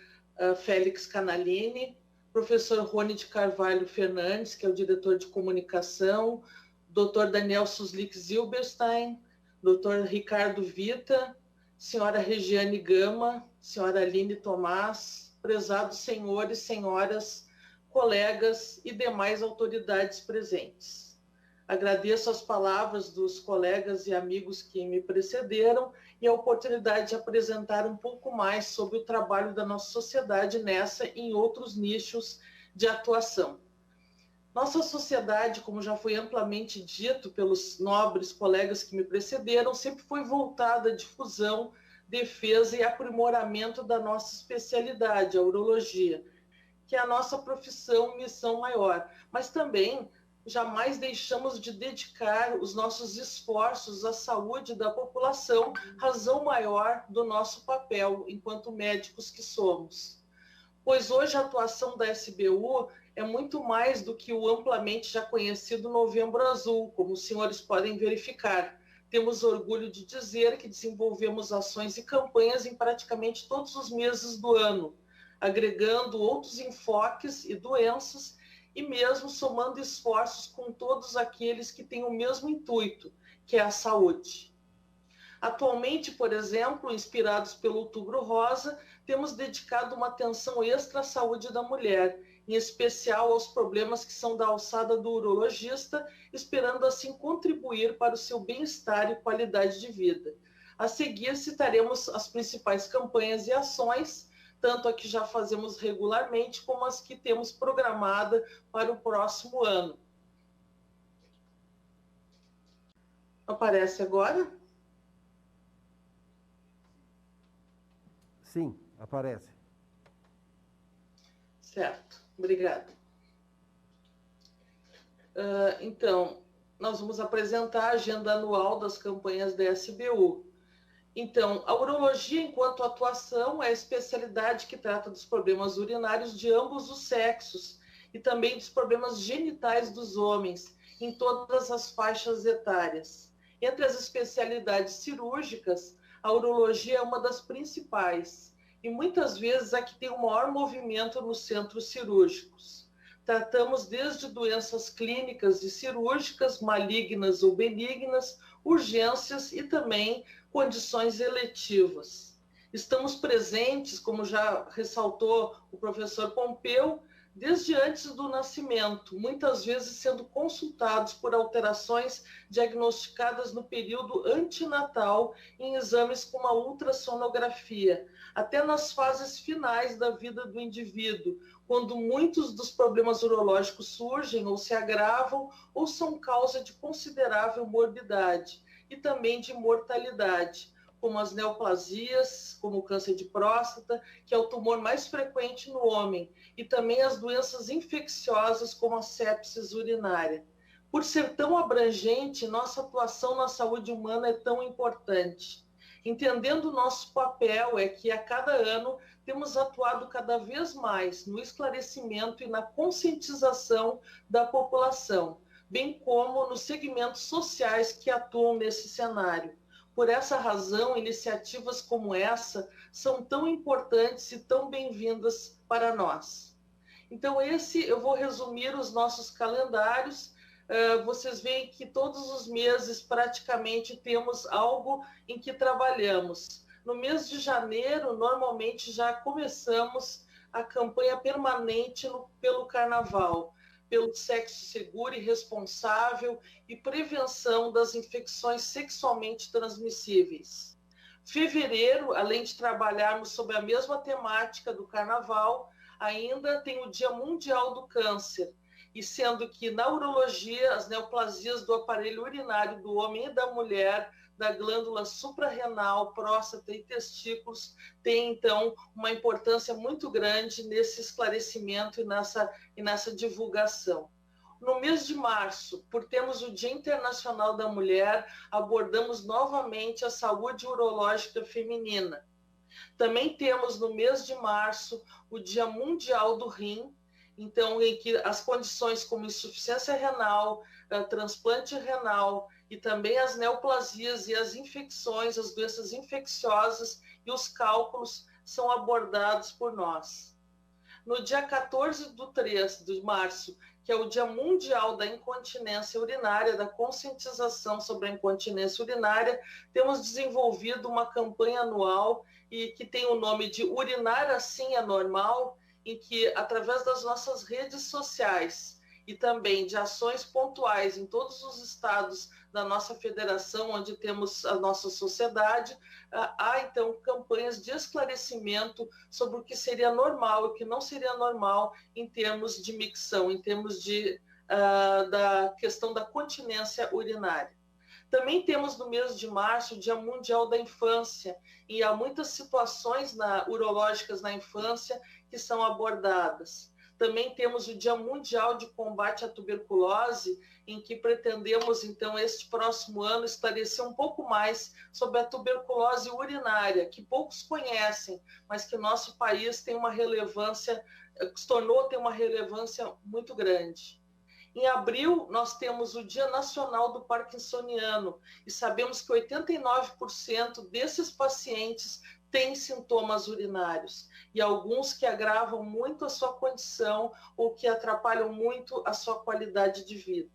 Félix Canalini, professor Rony de Carvalho Fernandes, que é o diretor de comunicação, doutor Daniel Suslik Zilberstein, doutor Ricardo Vita, senhora Regiane Gama, senhora Aline Tomás, prezados senhores, senhoras, colegas e demais autoridades presentes. Agradeço as palavras dos colegas e amigos que me precederam e a oportunidade de apresentar um pouco mais sobre o trabalho da nossa sociedade nessa e em outros nichos de atuação. Nossa sociedade, como já foi amplamente dito pelos nobres colegas que me precederam, sempre foi voltada à difusão, defesa e aprimoramento da nossa especialidade, a urologia, que é a nossa profissão, missão maior, mas também jamais deixamos de dedicar os nossos esforços à saúde da população, razão maior do nosso papel enquanto médicos que somos. Pois hoje a atuação da SBU é muito mais do que o amplamente já conhecido Novembro Azul, como os senhores podem verificar. Temos orgulho de dizer que desenvolvemos ações e campanhas em praticamente todos os meses do ano, agregando outros enfoques e doenças e mesmo somando esforços com todos aqueles que têm o mesmo intuito, que é a saúde. Atualmente, por exemplo, inspirados pelo Outubro Rosa, temos dedicado uma atenção extra à saúde da mulher, em especial aos problemas que são da alçada do urologista, esperando assim contribuir para o seu bem-estar e qualidade de vida. A seguir, citaremos as principais campanhas e ações, tanto a que já fazemos regularmente, como as que temos programada para o próximo ano. Aparece agora? Sim, aparece. Certo, obrigada. Então, nós vamos apresentar a agenda anual das campanhas da SBU. Então, a urologia, enquanto atuação, é a especialidade que trata dos problemas urinários de ambos os sexos e também dos problemas genitais dos homens, em todas as faixas etárias. Entre as especialidades cirúrgicas, a urologia é uma das principais e muitas vezes a que tem o maior movimento nos centros cirúrgicos. Tratamos desde doenças clínicas e cirúrgicas, malignas ou benignas, urgências e também condições eletivas. Estamos presentes, como já ressaltou o professor Pompeu, desde antes do nascimento, muitas vezes sendo consultados por alterações diagnosticadas no período antinatal em exames como a ultrassonografia, até nas fases finais da vida do indivíduo, quando muitos dos problemas urológicos surgem ou se agravam ou são causa de considerável morbidade. e também de mortalidade, como as neoplasias, como o câncer de próstata, que é o tumor mais frequente no homem, e também as doenças infecciosas, como a sepsis urinária. Por ser tão abrangente, nossa atuação na saúde humana é tão importante. Entendendo o nosso papel, é que a cada ano temos atuado cada vez mais no esclarecimento e na conscientização da população, bem como nos segmentos sociais que atuam nesse cenário. Por essa razão, iniciativas como essa são tão importantes e tão bem-vindas para nós. Então, eu vou resumir os nossos calendários. Vocês veem que todos os meses, praticamente, temos algo em que trabalhamos. No mês de janeiro, normalmente, já começamos a campanha permanente pelo Carnaval, pelo sexo seguro e responsável e prevenção das infecções sexualmente transmissíveis. Fevereiro, além de trabalharmos sobre a mesma temática do Carnaval, ainda tem o Dia Mundial do Câncer, e sendo que na urologia, as neoplasias do aparelho urinário do homem e da mulher, da glândula suprarrenal, próstata e testículos, tem, então, uma importância muito grande nesse esclarecimento e nessa divulgação. No mês de março, por termos o Dia Internacional da Mulher, abordamos novamente a saúde urológica feminina. Também temos, no mês de março, o Dia Mundial do Rim, então, em que as condições como insuficiência renal, transplante renal e também as neoplasias e as infecções, as doenças infecciosas e os cálculos são abordados por nós. No dia 14 de março, que é o Dia Mundial da Incontinência Urinária, da conscientização sobre a incontinência urinária, temos desenvolvido uma campanha anual e que tem o nome de Urinar Assim é Normal, em que, através das nossas redes sociais e também de ações pontuais em todos os estados da nossa federação, onde temos a nossa sociedade, há, então, campanhas de esclarecimento sobre o que seria normal e o que não seria normal em termos de micção, em termos da questão da continência urinária. Também temos no mês de março o Dia Mundial da Infância, e há muitas situações urológicas na infância que são abordadas. Também temos o Dia Mundial de Combate à Tuberculose, em que pretendemos, então, este próximo ano, esclarecer um pouco mais sobre a tuberculose urinária, que poucos conhecem, mas que nosso país tem uma relevância, se tornou ter uma relevância muito grande. Em abril, nós temos o Dia Nacional do Parkinsoniano, e sabemos que 89% desses pacientes têm sintomas urinários, e alguns que agravam muito a sua condição ou que atrapalham muito a sua qualidade de vida.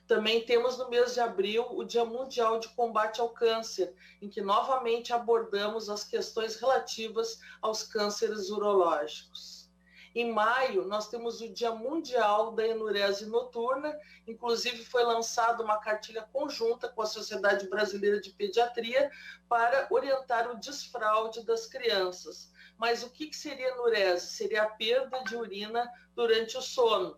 Também temos no mês de abril o Dia Mundial de Combate ao Câncer, em que novamente abordamos as questões relativas aos cânceres urológicos. Em maio, nós temos o Dia Mundial da Enurese Noturna, inclusive foi lançada uma cartilha conjunta com a Sociedade Brasileira de Pediatria para orientar o desfraude das crianças. Mas o que seria enurese? Seria a perda de urina durante o sono.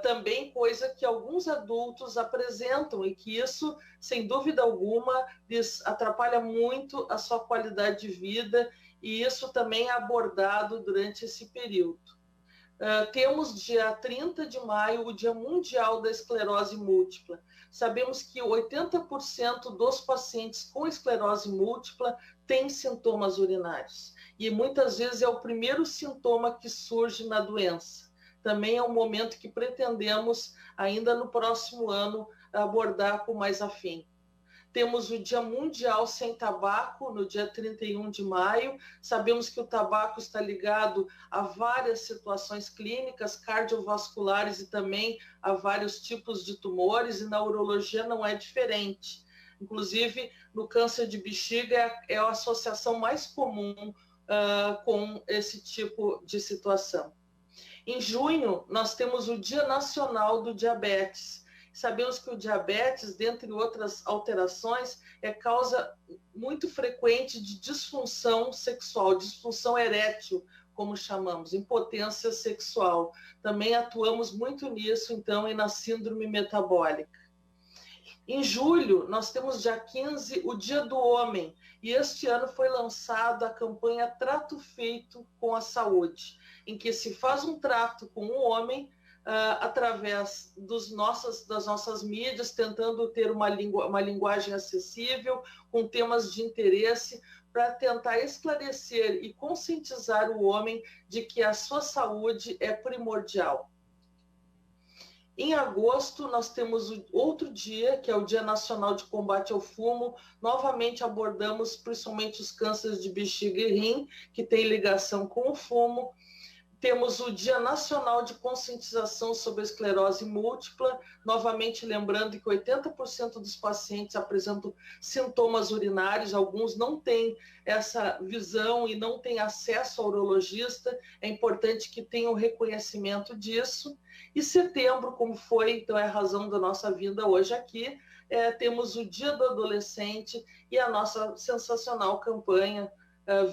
Também coisa que alguns adultos apresentam e que isso, sem dúvida alguma, lhes atrapalha muito a sua qualidade de vida, e isso também é abordado durante esse período. Temos dia 30 de maio o Dia Mundial da Esclerose Múltipla. Sabemos que 80% dos pacientes com esclerose múltipla têm sintomas urinários, e muitas vezes é o primeiro sintoma que surge na doença. Também é um momento que pretendemos, ainda no próximo ano, abordar com mais afinco. Temos o Dia Mundial Sem Tabaco, no dia 31 de maio. Sabemos que o tabaco está ligado a várias situações clínicas, cardiovasculares e também a vários tipos de tumores, e na urologia não é diferente. Inclusive, no câncer de bexiga é a associação mais comum com esse tipo de situação. Em junho, nós temos o Dia Nacional do Diabetes. Sabemos que o diabetes, dentre outras alterações, é causa muito frequente de disfunção sexual, disfunção erétil, como chamamos, impotência sexual. Também atuamos muito nisso, então, e na síndrome metabólica. Em julho, nós temos dia 15, o Dia do Homem, e este ano foi lançada a campanha Trato Feito com a Saúde, em que se faz um trato com o homem através das nossas mídias, tentando ter uma linguagem acessível, com temas de interesse, para tentar esclarecer e conscientizar o homem de que a sua saúde é primordial. Em agosto, nós temos outro dia, que é o Dia Nacional de Combate ao Fumo. Novamente abordamos principalmente os cânceres de bexiga e rim, que tem ligação com o fumo. Temos o Dia Nacional de Conscientização sobre a Esclerose Múltipla, novamente lembrando que 80% dos pacientes apresentam sintomas urinários, alguns não têm essa visão e não têm acesso ao urologista, é importante que tenham reconhecimento disso. E setembro, como foi, então é a razão da nossa vinda hoje aqui, temos o Dia do Adolescente e a nossa sensacional campanha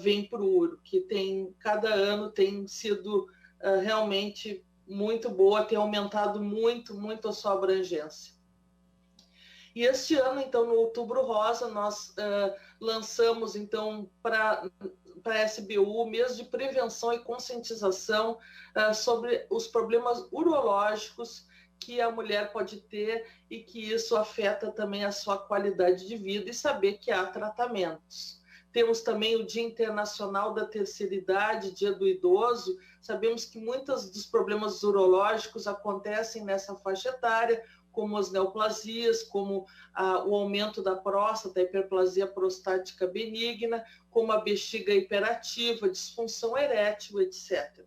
Vem pro Uro, que cada ano tem sido realmente muito boa, tem aumentado muito a sua abrangência. E este ano, então, no Outubro Rosa, nós lançamos, então, para a SBU, mês de prevenção e conscientização sobre os problemas urológicos que a mulher pode ter e que isso afeta também a sua qualidade de vida, e saber que há tratamentos. Temos também o Dia Internacional da Terceira Idade, Dia do Idoso. Sabemos que muitos dos problemas urológicos acontecem nessa faixa etária, como as neoplasias, como o aumento da próstata, a hiperplasia prostática benigna, como a bexiga hiperativa, disfunção erétil, etc.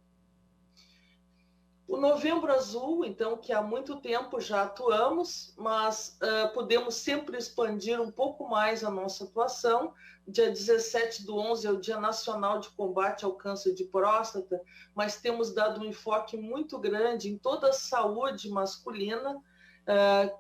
O Novembro Azul, então, que há muito tempo já atuamos, mas podemos sempre expandir um pouco mais a nossa atuação. Dia 17/11 é o Dia Nacional de Combate ao Câncer de Próstata, mas temos dado um enfoque muito grande em toda a saúde masculina,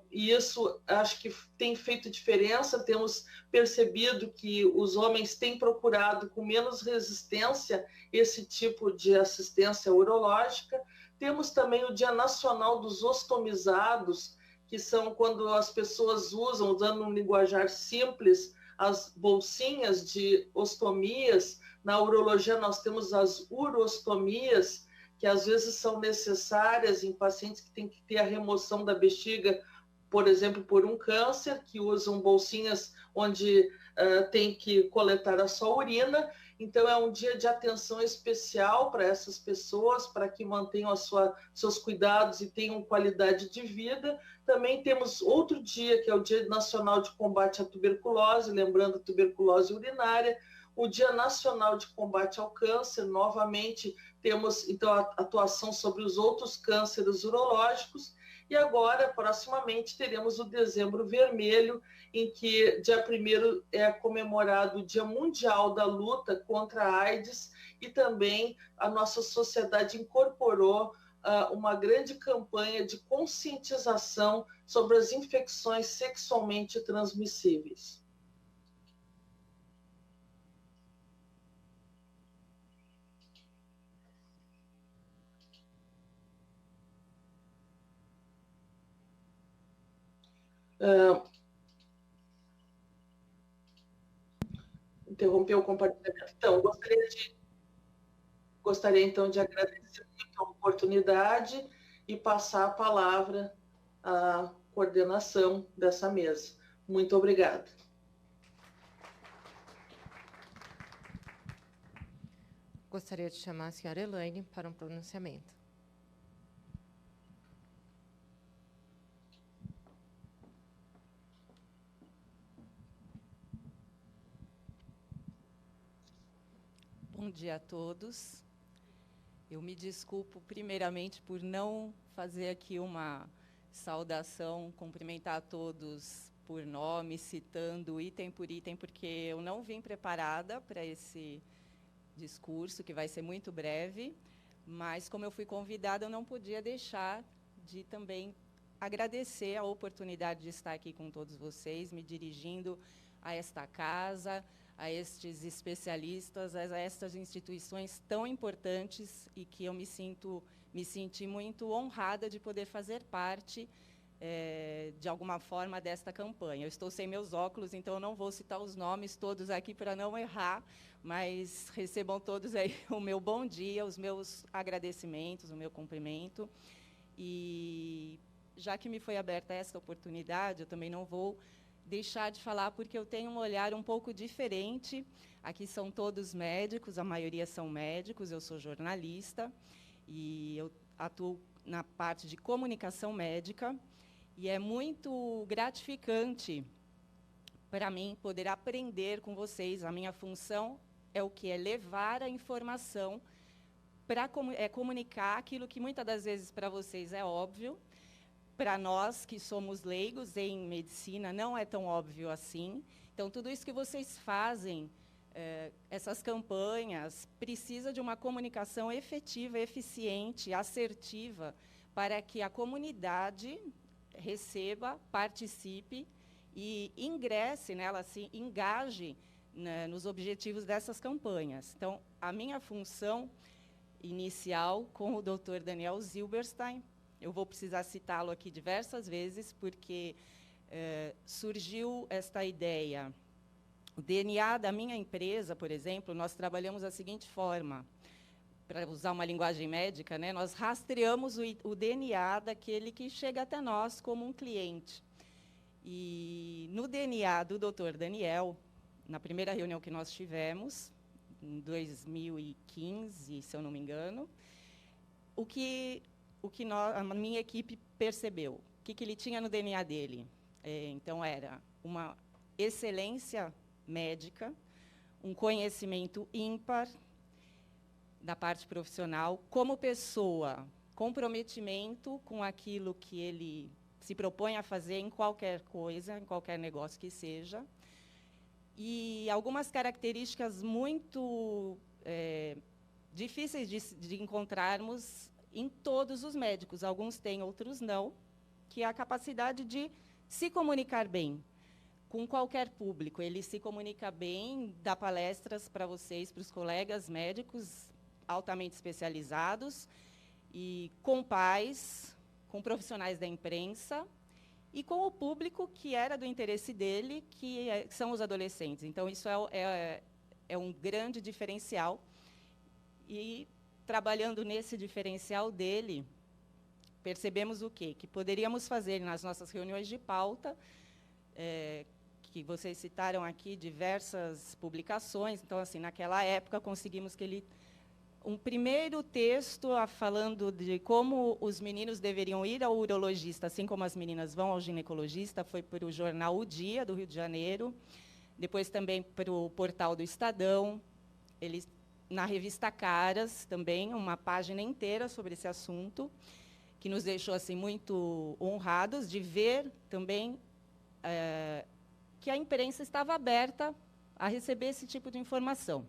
e isso acho que tem feito diferença. Temos percebido que os homens têm procurado com menos resistência esse tipo de assistência urológica. Temos também o Dia Nacional dos Ostomizados, que são quando as pessoas usam, usando um linguajar simples, as bolsinhas de ostomias. Na urologia nós temos as urostomias, que às vezes são necessárias em pacientes que têm que ter a remoção da bexiga, por exemplo, por um câncer, que usam bolsinhas onde tem que coletar a sua urina. Então, é um dia de atenção especial para essas pessoas, para que mantenham seus cuidados e tenham qualidade de vida. Também temos outro dia, que é o Dia Nacional de Combate à Tuberculose, lembrando a tuberculose urinária, o Dia Nacional de Combate ao Câncer. Novamente, temos, então, a atuação sobre os outros cânceres urológicos. E agora, proximamente, teremos o Dezembro Vermelho, em que dia 1º é comemorado o Dia Mundial da Luta contra a AIDS, e também a nossa sociedade incorporou uma grande campanha de conscientização sobre as infecções sexualmente transmissíveis. Interromper o compartilhamento. Então, gostaria então de agradecer muito a oportunidade e passar a palavra à coordenação dessa mesa. Muito obrigada. Gostaria de chamar a senhora Elaine para um pronunciamento. Bom dia a todos. Eu me desculpo primeiramente por não fazer aqui uma saudação, cumprimentar a todos por nome, citando item por item, porque eu não vim preparada para esse discurso, que vai ser muito breve, mas como eu fui convidada, eu não podia deixar de também agradecer a oportunidade de estar aqui com todos vocês, me dirigindo a esta casa, a estes especialistas, a estas instituições tão importantes, e que eu me senti muito honrada de poder fazer parte de alguma forma, desta campanha. Eu estou sem meus óculos, então eu não vou citar os nomes todos aqui para não errar, mas recebam todos aí o meu bom dia, os meus agradecimentos, o meu cumprimento. E, já que me foi aberta esta oportunidade, eu também não vou deixar de falar, porque eu tenho um olhar um pouco diferente. Aqui são todos médicos, a maioria são médicos, eu sou jornalista, e eu atuo na parte de comunicação médica, e é muito gratificante para mim poder aprender com vocês. A minha função é o que? É levar a informação para comunicar aquilo que muitas das vezes para vocês é óbvio, para nós que somos leigos em medicina não é tão óbvio assim. Então, tudo isso que vocês fazem, essas campanhas, precisa de uma comunicação efetiva, eficiente, assertiva, para que a comunidade receba, participe e ingresse nela, se engaje, né, nos objetivos dessas campanhas. Então, a minha função inicial com o Dr. Daniel Zilberstein, eu vou precisar citá-lo aqui diversas vezes, porque surgiu esta ideia. O DNA da minha empresa, por exemplo, nós trabalhamos da seguinte forma, para usar uma linguagem médica, né, nós rastreamos o DNA daquele que chega até nós como um cliente. E no DNA do Dr. Daniel, na primeira reunião que nós tivemos, em 2015, se eu não me engano, o que a minha equipe percebeu, o que ele tinha no DNA dele. Então, era uma excelência médica, um conhecimento ímpar da parte profissional, como pessoa, comprometimento com aquilo que ele se propõe a fazer em qualquer coisa, em qualquer negócio que seja, e algumas características muito difíceis de encontrarmos em todos os médicos, alguns têm, outros não, que é a capacidade de se comunicar bem com qualquer público. Ele se comunica bem, dá palestras para vocês, para os colegas médicos altamente especializados, e com pais, com profissionais da imprensa, e com o público que era do interesse dele, que são os adolescentes. Então, isso é um grande diferencial. E, trabalhando nesse diferencial dele, percebemos o quê? Que poderíamos fazer nas nossas reuniões de pauta, que vocês citaram aqui diversas publicações. Então, assim, naquela época, conseguimos que ele... Um primeiro texto falando de como os meninos deveriam ir ao urologista, assim como as meninas vão ao ginecologista, foi para o jornal O Dia, do Rio de Janeiro, depois também para o portal do Estadão, na revista Caras, também, uma página inteira sobre esse assunto, que nos deixou assim, muito honrados de ver também que a imprensa estava aberta a receber esse tipo de informação.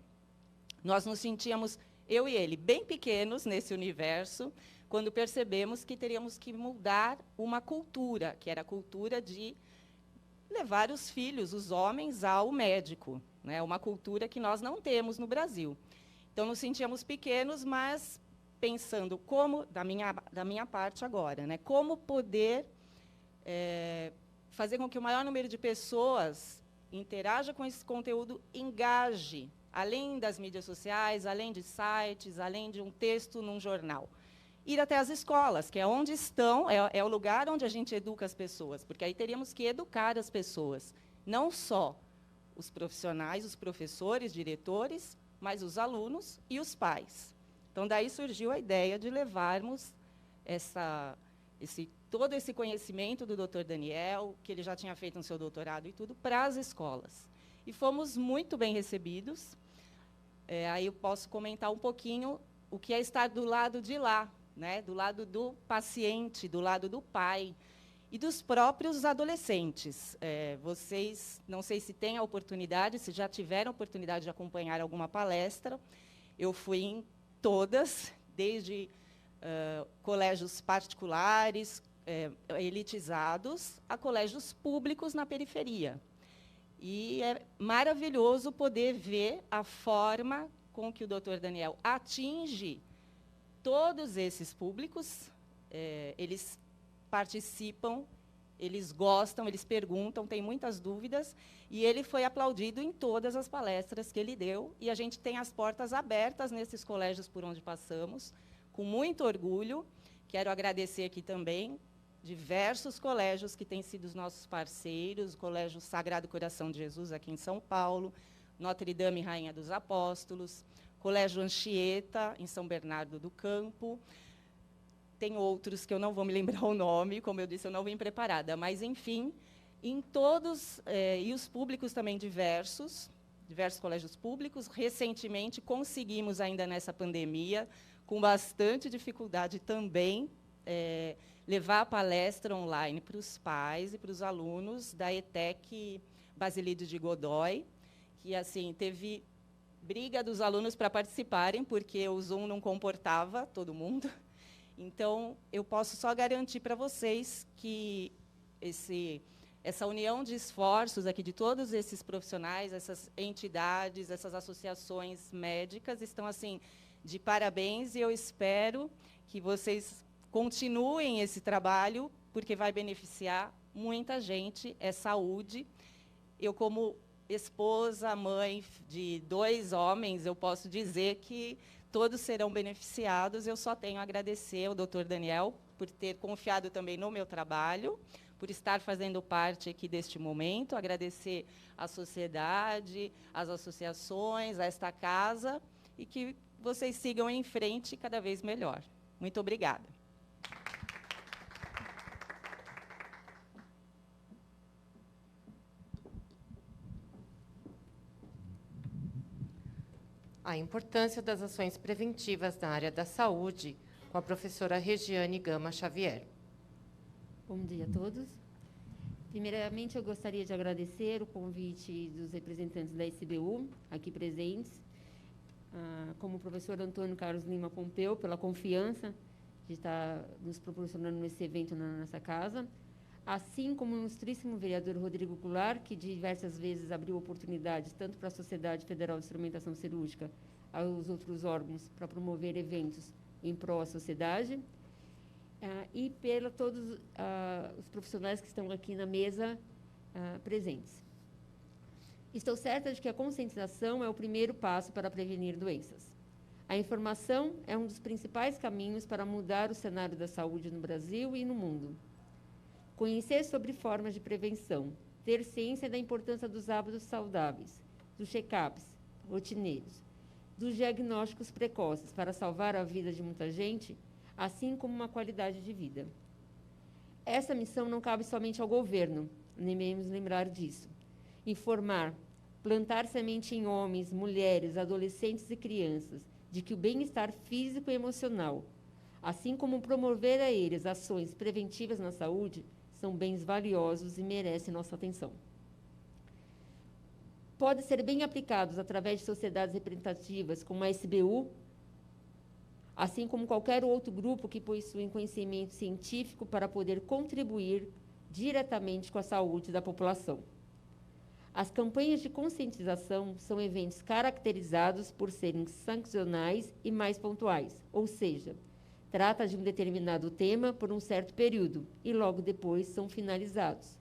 Nós nos sentíamos... eu e ele, bem pequenos nesse universo, quando percebemos que teríamos que mudar uma cultura, que era a cultura de levar os filhos, os homens, ao médico, né? Uma cultura que nós não temos no Brasil. Então, nos sentíamos pequenos, mas pensando como, da minha parte agora, né? Como poder fazer com que o maior número de pessoas interaja com esse conteúdo, engaje, além das mídias sociais, além de sites, além de um texto num jornal. Ir até as escolas, que é onde estão, é o lugar onde a gente educa as pessoas, porque aí teríamos que educar as pessoas, não só os profissionais, os professores, diretores, mas os alunos e os pais. Então, daí surgiu a ideia de levarmos todo esse conhecimento do Dr. Daniel, que ele já tinha feito no seu doutorado e tudo, para as escolas. E fomos muito bem recebidos. Aí eu posso comentar um pouquinho o que é estar do lado de lá, né? Do lado do paciente, do lado do pai e dos próprios adolescentes. Vocês, não sei se têm a oportunidade, se já tiveram a oportunidade de acompanhar alguma palestra. Eu fui em todas, desde colégios particulares, elitizados, a colégios públicos na periferia. E é maravilhoso poder ver a forma com que o Dr. Daniel atinge todos esses públicos. Eles participam Eles gostam, eles perguntam, têm muitas dúvidas, e ele foi aplaudido em todas as palestras que ele deu, e a gente tem as portas abertas nesses colégios por onde passamos, com muito orgulho. Quero agradecer aqui também diversos colégios que têm sido os nossos parceiros, o Colégio Sagrado Coração de Jesus, aqui em São Paulo, Notre Dame Rainha dos Apóstolos, Colégio Anchieta, em São Bernardo do Campo. Tem outros que eu não vou me lembrar o nome, como eu disse, eu não vim preparada, mas, enfim, em todos, e os públicos também diversos colégios públicos. Recentemente, conseguimos, ainda nessa pandemia, com bastante dificuldade também, levar a palestra online para os pais e para os alunos da ETEC Basilide de Godoy, que assim teve briga dos alunos para participarem, porque o Zoom não comportava todo mundo. Então, eu posso só garantir para vocês que essa união de esforços aqui de todos esses profissionais, essas entidades, essas associações médicas, estão assim de parabéns, e eu espero que vocês continuem esse trabalho, porque vai beneficiar muita gente, é saúde. Eu, como esposa, mãe de 2 homens, eu posso dizer que todos serão beneficiados. Eu só tenho a agradecer ao Dr. Daniel por ter confiado também no meu trabalho, por estar fazendo parte aqui deste momento, agradecer à sociedade, às associações, a esta casa, e que vocês sigam em frente cada vez melhor. Muito obrigada. A importância das ações preventivas na área da saúde, com a professora Regiane Gama Xavier. Bom dia a todos. Primeiramente, eu gostaria de agradecer o convite dos representantes da SBU, aqui presentes, como o professor Antônio Carlos Lima Pompeu, pela confiança de estar nos proporcionando esse evento na nossa casa, assim como o ilustríssimo vereador Rodrigo Goulart, que diversas vezes abriu oportunidades, tanto para a Sociedade Federal de Instrumentação Cirúrgica, aos outros órgãos, para promover eventos em prol da sociedade, e pela todos os profissionais que estão aqui na mesa presentes. Estou certa de que a conscientização é o primeiro passo para prevenir doenças. A informação é um dos principais caminhos para mudar o cenário da saúde no Brasil e no mundo. Conhecer sobre formas de prevenção, ter ciência da importância dos hábitos saudáveis, dos check-ups rotineiros, dos diagnósticos precoces para salvar a vida de muita gente, assim como uma qualidade de vida. Essa missão não cabe somente ao governo, devemos lembrar disso. Informar, plantar semente em homens, mulheres, adolescentes e crianças, de que o bem-estar físico e emocional, assim como promover a eles ações preventivas na saúde, são bens valiosos e merecem nossa atenção. Podem ser bem aplicados através de sociedades representativas, como a SBU, assim como qualquer outro grupo que possui conhecimento científico para poder contribuir diretamente com a saúde da população. As campanhas de conscientização são eventos caracterizados por serem sancionais e mais pontuais, ou seja, trata de um determinado tema por um certo período e logo depois são finalizados.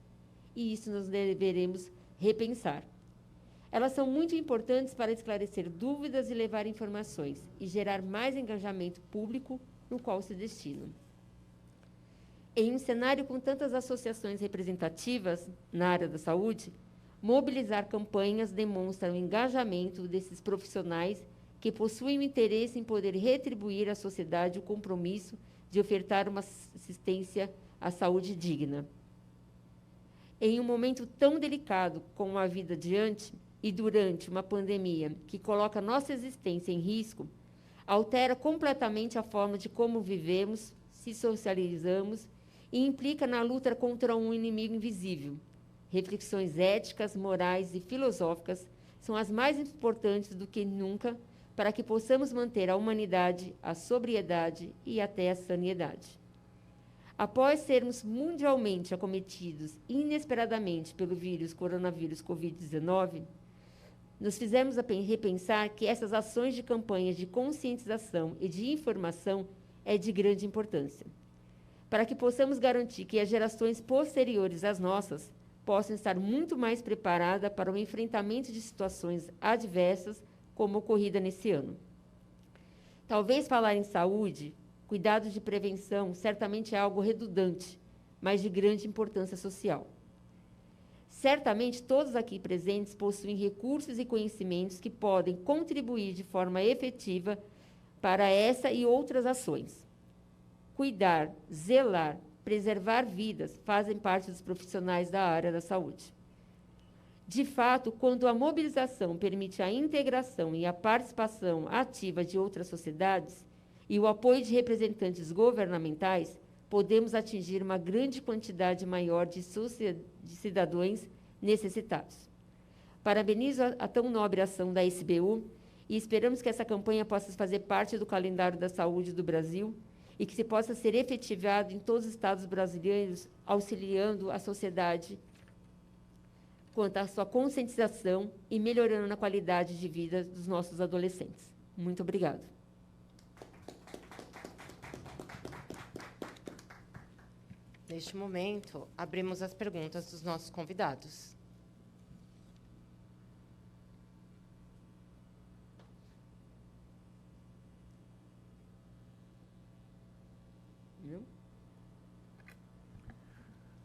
E isso nós deveremos repensar. Elas são muito importantes para esclarecer dúvidas e levar informações e gerar mais engajamento público no qual se destinam. Em um cenário com tantas associações representativas na área da saúde, mobilizar campanhas demonstra o engajamento desses profissionais que possuem o interesse em poder retribuir à sociedade o compromisso de ofertar uma assistência à saúde digna. Em um momento tão delicado como a vida diante e durante uma pandemia que coloca nossa existência em risco, altera completamente a forma de como vivemos, se socializamos e implica na luta contra um inimigo invisível. Reflexões éticas, morais e filosóficas são as mais importantes do que nunca para que possamos manter a humanidade, a sobriedade e até a sanidade. Após sermos mundialmente acometidos inesperadamente pelo coronavírus Covid-19, nos fizemos repensar que essas ações de campanhas de conscientização e de informação é de grande importância. para que possamos garantir que as gerações posteriores às nossas possam estar muito mais preparadas para o enfrentamento de situações adversas, como ocorrida nesse ano. Talvez falar em saúde, cuidados de prevenção, certamente é algo redundante, mas de grande importância social. Certamente, todos aqui presentes possuem recursos e conhecimentos que podem contribuir de forma efetiva para essa e outras ações. Cuidar, zelar, preservar vidas fazem parte dos profissionais da área da saúde. De fato, quando a mobilização permite a integração e a participação ativa de outras sociedades e o apoio de representantes governamentais, podemos atingir uma grande quantidade maior de cidadãos necessitados. Parabenizo a tão nobre ação da SBU e esperamos que essa campanha possa fazer parte do calendário da saúde do Brasil e que se possa ser efetivado em todos os estados brasileiros, auxiliando a sociedade quanto à sua conscientização e melhorando a qualidade de vida dos nossos adolescentes. Muito obrigada. Neste momento, abrimos as perguntas dos nossos convidados.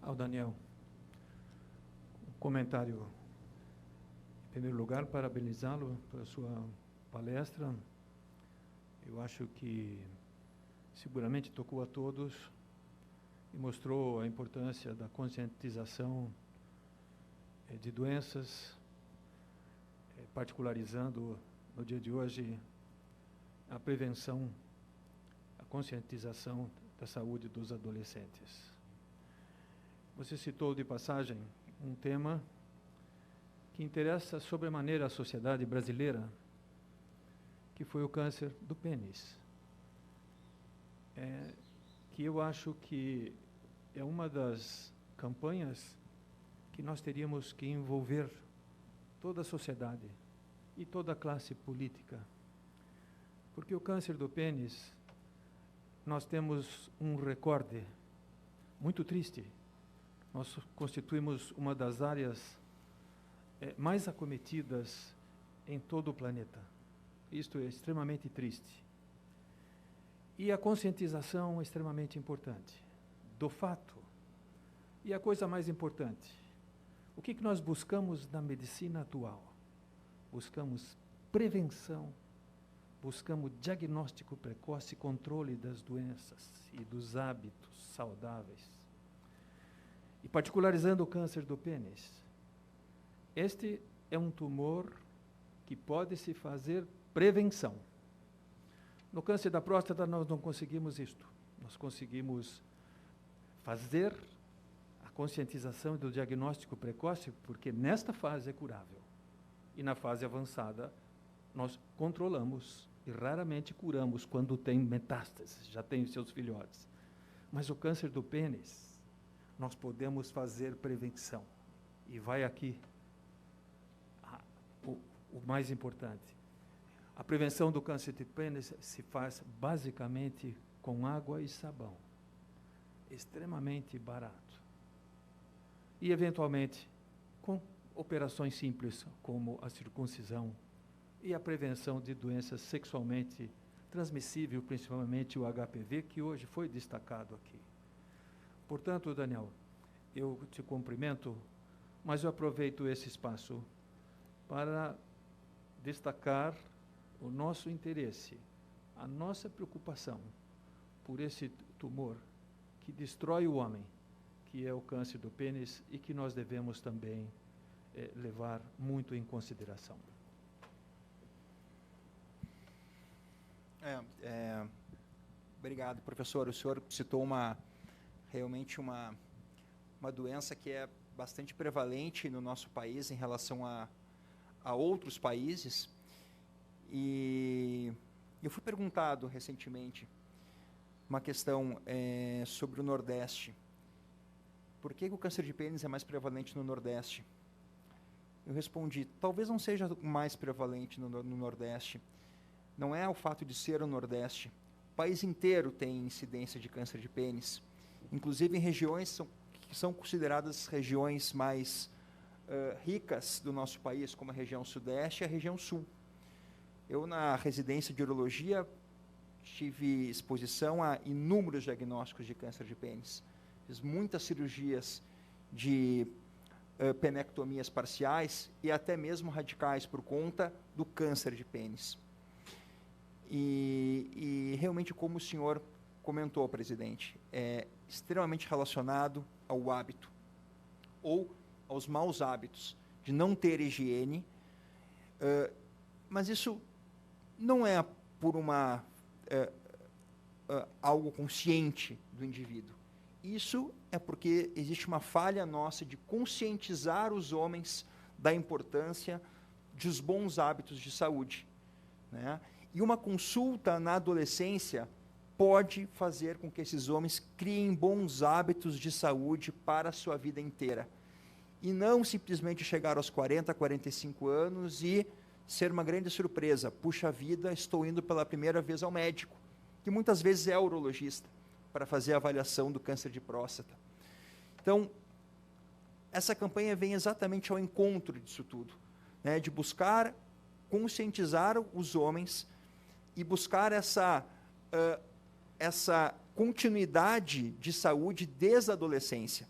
Ao Daniel, um comentário. Em primeiro lugar, parabenizá-lo pela sua palestra. Eu acho que seguramente tocou a todos e mostrou a importância da conscientização de doenças, particularizando no dia de hoje a prevenção, a conscientização da saúde dos adolescentes. Você citou de passagem um tema que interessa sobremaneira a sociedade brasileira, que foi o câncer do pênis. Que eu acho que é uma das campanhas que nós teríamos que envolver toda a sociedade e toda a classe política. Porque o câncer do pênis, nós temos um recorde muito triste. Nós constituímos uma das áreas mais acometidas em todo o planeta. Isto é extremamente triste. E a conscientização é extremamente importante do fato. E a coisa mais importante, o que nós buscamos na medicina atual? Buscamos prevenção, buscamos diagnóstico precoce e controle das doenças e dos hábitos saudáveis. E particularizando o câncer do pênis, este é um tumor que pode se fazer prevenção. No câncer da próstata nós não conseguimos isto. Nós conseguimos fazer a conscientização do diagnóstico precoce, porque nesta fase é curável. E na fase avançada nós controlamos e raramente curamos quando tem metástases, já tem os seus filhotes. Mas o câncer do pênis, nós podemos fazer prevenção. E vai aqui o mais importante. A prevenção do câncer de pênis se faz basicamente com água e sabão. Extremamente barato. E, eventualmente, com operações simples, como a circuncisão e a prevenção de doenças sexualmente transmissíveis, principalmente o HPV, que hoje foi destacado aqui. Portanto, Daniel, eu te cumprimento, mas eu aproveito esse espaço para destacar o nosso interesse, a nossa preocupação por esse tumor que destrói o homem, que é o câncer do pênis, e que nós devemos também levar muito em consideração. Obrigado, professor. O senhor citou realmente uma doença que é bastante prevalente no nosso país em relação a outros países. E eu fui perguntado recentemente uma questão sobre o Nordeste. Por que o câncer de pênis é mais prevalente no Nordeste? Eu respondi, talvez não seja mais prevalente no Nordeste. Não é o fato de ser o Nordeste. O país inteiro tem incidência de câncer de pênis. inclusive em regiões que são consideradas regiões mais ricas do nosso país, como a região sudeste e a região sul. Eu, na residência de urologia, tive exposição a inúmeros diagnósticos de câncer de pênis. Fiz muitas cirurgias de penectomias parciais e até mesmo radicais por conta do câncer de pênis. E realmente, como o senhor comentou, presidente, é extremamente relacionado ao hábito ou aos maus hábitos de não ter higiene, mas isso não é por algo consciente do indivíduo. Isso é porque existe uma falha nossa de conscientizar os homens da importância dos bons hábitos de saúde, né? E uma consulta na adolescência pode fazer com que esses homens criem bons hábitos de saúde para a sua vida inteira. E não simplesmente chegar aos 40, 45 anos e ser uma grande surpresa. Puxa vida, estou indo pela primeira vez ao médico, que muitas vezes é urologista, para fazer a avaliação do câncer de próstata. Então, essa campanha vem exatamente ao encontro disso tudo, né, de buscar conscientizar os homens e buscar essa continuidade de saúde desde a adolescência.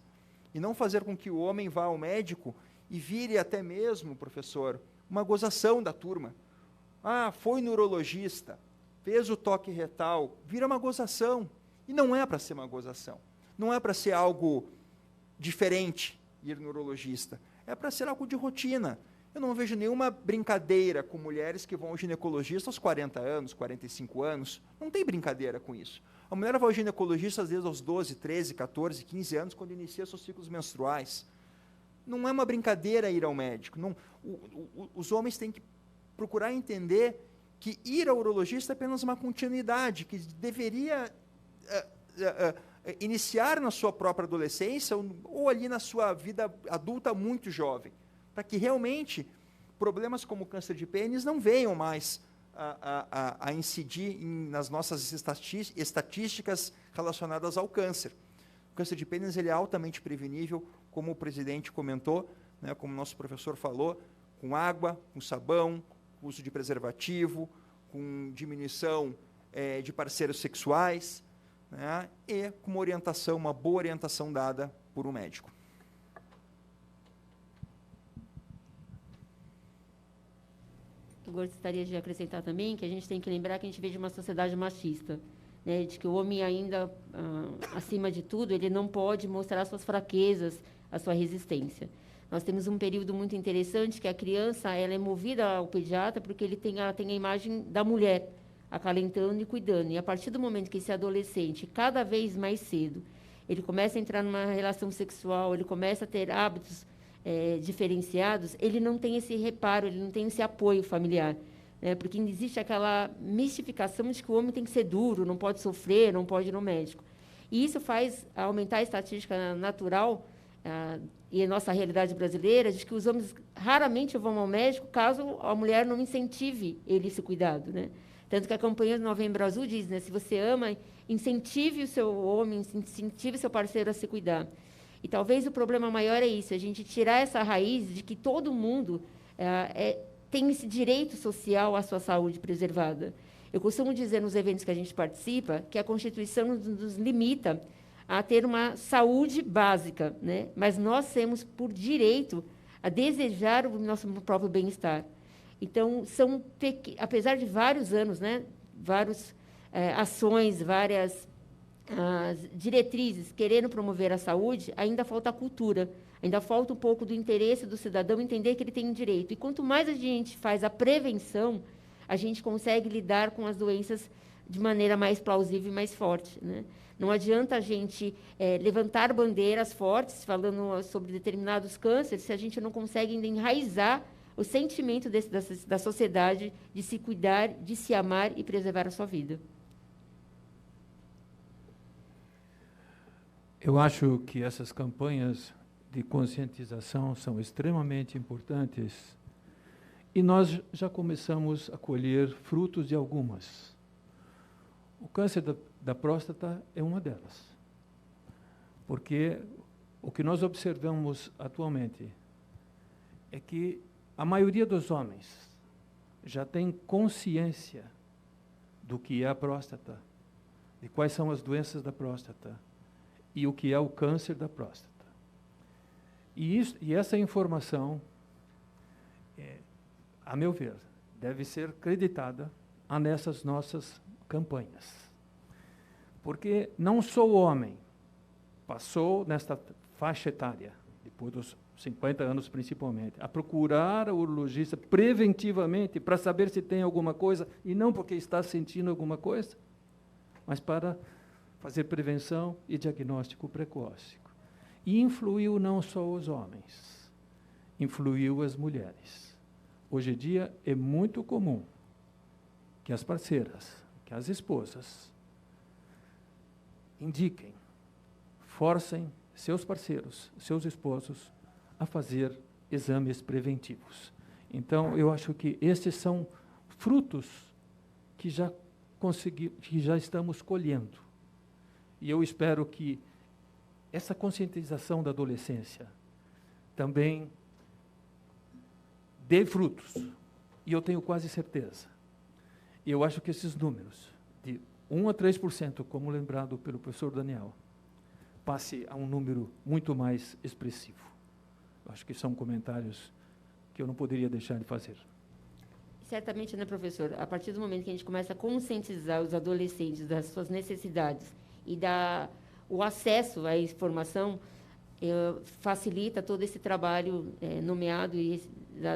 E não fazer com que o homem vá ao médico e vire até mesmo, professor, uma gozação da turma. Ah, foi no urologista, fez o toque retal, vira uma gozação. E não é para ser uma gozação. Não é para ser algo diferente ir no urologista. É para ser algo de rotina. Eu não vejo nenhuma brincadeira com mulheres que vão ao ginecologista aos 40 anos, 45 anos. Não tem brincadeira com isso. A mulher vai ao ginecologista às vezes aos 12, 13, 14, 15 anos, quando inicia seus ciclos menstruais. Não é uma brincadeira ir ao médico. Não, os homens têm que procurar entender que ir ao urologista é apenas uma continuidade, que deveria iniciar na sua própria adolescência ou ali na sua vida adulta muito jovem, para que realmente problemas como o câncer de pênis não venham mais a incidir nas nossas estatísticas relacionadas ao câncer. O câncer de pênis ele é altamente prevenível, como o presidente comentou, né, como o nosso professor falou, com água, com sabão, com uso de preservativo, com diminuição de parceiros sexuais, né, e com uma orientação, uma boa orientação dada por um médico. Eu gostaria de acrescentar também que a gente tem que lembrar que a gente vive uma sociedade machista, né, de que o homem ainda, acima de tudo, ele não pode mostrar suas fraquezas, a sua resistência. Nós temos um período muito interessante que a criança ela é movida ao pediatra porque ela tem a imagem da mulher acalentando e cuidando. E a partir do momento que esse adolescente, cada vez mais cedo, ele começa a entrar numa relação sexual, ele começa a ter hábitos diferenciados, ele não tem esse reparo, ele não tem esse apoio familiar, né? Porque existe aquela mistificação de que o homem tem que ser duro, não pode sofrer, não pode ir no médico. E isso faz aumentar a estatística natural e a nossa realidade brasileira de que os homens raramente vão ao médico caso a mulher não incentive ele esse cuidado, né? Tanto que a campanha do Novembro Azul diz, né, se você ama, incentive o seu homem, incentive o seu parceiro a se cuidar. E talvez o problema maior é isso, a gente tirar essa raiz de que todo mundo tem esse direito social à sua saúde preservada. Eu costumo dizer nos eventos que a gente participa que a Constituição nos limita a ter uma saúde básica, né? Mas nós temos por direito a desejar o nosso próprio bem-estar. Então, apesar de vários anos, né, várias ações, várias diretrizes querendo promover a saúde, ainda falta a cultura, ainda falta um pouco do interesse do cidadão entender que ele tem um direito. E quanto mais a gente faz a prevenção, a gente consegue lidar com as doenças de maneira mais plausível e mais forte, né? Não adianta a gente levantar bandeiras fortes falando sobre determinados cânceres se a gente não consegue ainda enraizar o sentimento da sociedade de se cuidar, de se amar e preservar a sua vida. Eu acho que essas campanhas de conscientização são extremamente importantes e nós já começamos a colher frutos de algumas. O câncer da próstata é uma delas. Porque o que nós observamos atualmente é que a maioria dos homens já tem consciência do que é a próstata, de quais são as doenças da próstata e o que é o câncer da próstata. E essa informação, a meu ver, deve ser creditada nessas nossas campanhas. Porque não só o homem passou nesta faixa etária, depois dos 50 anos principalmente, a procurar o urologista preventivamente para saber se tem alguma coisa, e não porque está sentindo alguma coisa, mas para fazer prevenção e diagnóstico precoce. E influiu não só os homens, influiu as mulheres. Hoje em dia é muito comum que as parceiras, que as esposas, indiquem, forcem seus parceiros, seus esposos, a fazer exames preventivos. Então, eu acho que esses são frutos que já estamos colhendo. E eu espero que essa conscientização da adolescência também dê frutos. E eu tenho quase certeza. E eu acho que esses números, de 1 a 3%, como lembrado pelo professor Daniel, passe a um número muito mais expressivo. Eu acho que são comentários que eu não poderia deixar de fazer. Certamente, né, professor? A partir do momento que a gente começa a conscientizar os adolescentes das suas necessidades e o acesso à informação, facilita todo esse trabalho nomeado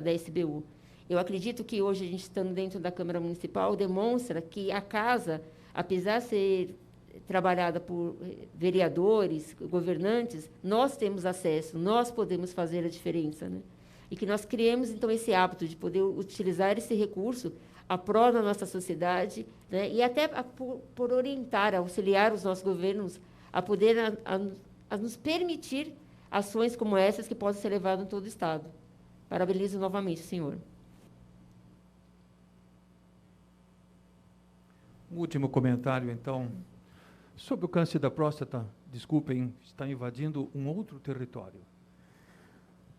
da SBU. Eu acredito que hoje, a gente estando dentro da Câmara Municipal, demonstra que a casa, apesar de ser trabalhada por vereadores, governantes, nós temos acesso, nós podemos fazer a diferença, né? E que nós criemos, então, esse hábito de poder utilizar esse recurso a prol da nossa sociedade, né? E até por orientar, auxiliar os nossos governos a poder a nos permitir ações como essas que possam ser levadas em todo o Estado. Parabenizo novamente, senhor. Um último comentário, então, sobre o câncer da próstata. Desculpem, está invadindo um outro território.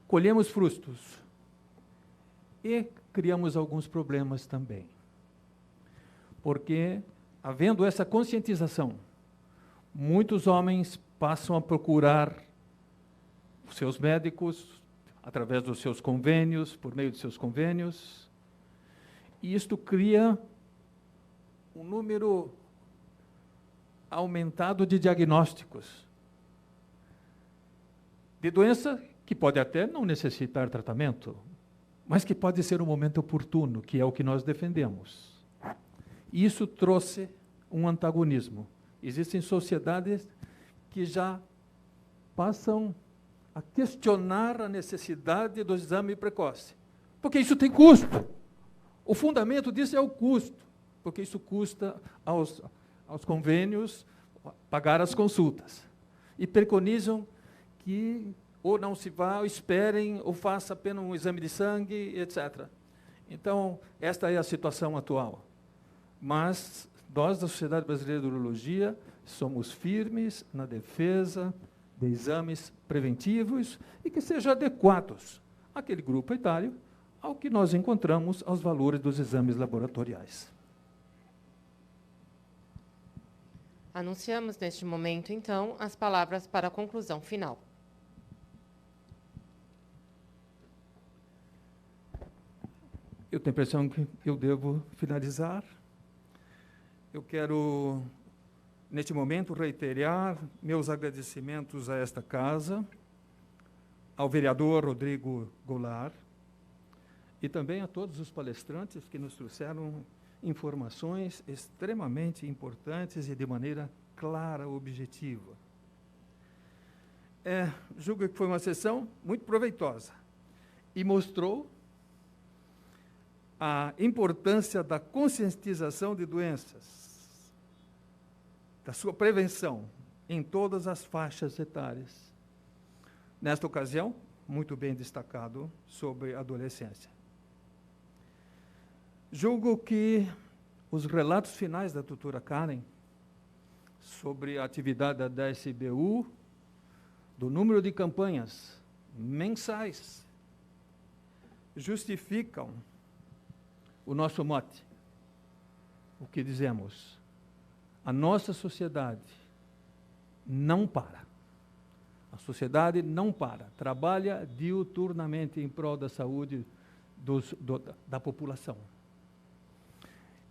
Colhemos frutos e criamos alguns problemas também. Porque, havendo essa conscientização, muitos homens passam a procurar os seus médicos através dos seus convênios, por meio de seus convênios, e isto cria um número aumentado de diagnósticos de doença que pode até não necessitar tratamento, mas que pode ser um momento oportuno, que é o que nós defendemos. E isso trouxe um antagonismo. Existem sociedades que já passam a questionar a necessidade do exame precoce, porque isso tem custo. O fundamento disso é o custo, porque isso custa aos convênios pagar as consultas. E preconizam que ou não se vá, ou esperem, ou faça apenas um exame de sangue, etc. Então, esta é a situação atual. Mas nós, da Sociedade Brasileira de Urologia, somos firmes na defesa de exames preventivos e que sejam adequados àquele grupo etário, ao que nós encontramos aos valores dos exames laboratoriais. Anunciamos neste momento, então, as palavras para a conclusão final. Eu tenho a impressão que eu devo finalizar. Eu quero, neste momento, reiterar meus agradecimentos a esta casa, ao vereador Rodrigo Goulart, e também a todos os palestrantes que nos trouxeram informações extremamente importantes e de maneira clara, objetiva. Julgo que foi uma sessão muito proveitosa e mostrou a importância da conscientização de doenças, da sua prevenção em todas as faixas etárias. Nesta ocasião, muito bem destacado sobre a adolescência. Julgo que os relatos finais da doutora Karen sobre a atividade da SBU do número de campanhas mensais justificam o nosso mote. O que dizemos? A nossa sociedade não para. A sociedade não para. Trabalha diuturnamente em prol da saúde da população.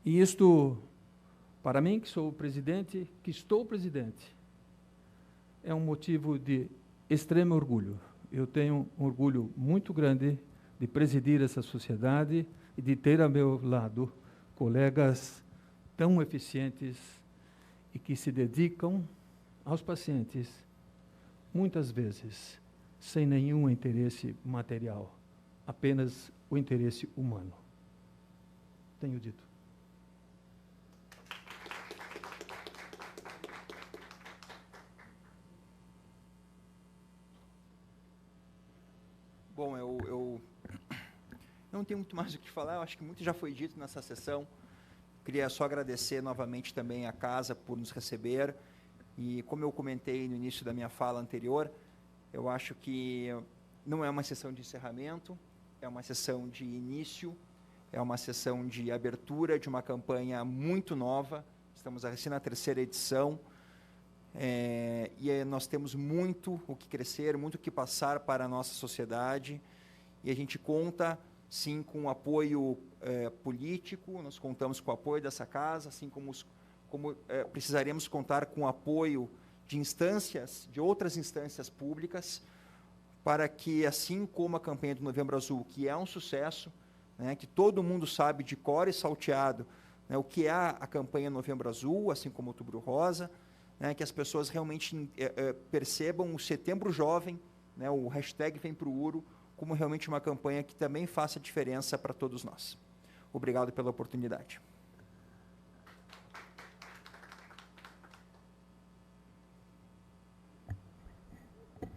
E isto, para mim, que sou o presidente, que estou presidente, é um motivo de extremo orgulho. Eu tenho um orgulho muito grande de presidir essa sociedade e de ter ao meu lado colegas tão eficientes e que se dedicam aos pacientes, muitas vezes, sem nenhum interesse material, apenas o interesse humano. Tenho dito. Bom, eu não tenho muito mais o que falar, eu acho que muito já foi dito nessa sessão. Queria só agradecer novamente também à casa por nos receber. E como eu comentei no início da minha fala anterior, eu acho que não é uma sessão de encerramento, é uma sessão de início, é uma sessão de abertura de uma campanha muito nova. Estamos assim na 3ª edição. E nós temos muito o que crescer, muito o que passar para a nossa sociedade, e a gente conta, sim, com o apoio político, nós contamos com o apoio dessa casa, assim como precisaremos contar com o apoio de instâncias, de outras instâncias públicas, para que, assim como a campanha do Novembro Azul, que é um sucesso, né, que todo mundo sabe de cor e salteado, né, o que é a campanha Novembro Azul, assim como Outubro Rosa, né, que as pessoas realmente percebam o Setembro Jovem, né, o hashtag Vem Pro Uro, como realmente uma campanha que também faça diferença para todos nós. Obrigado pela oportunidade.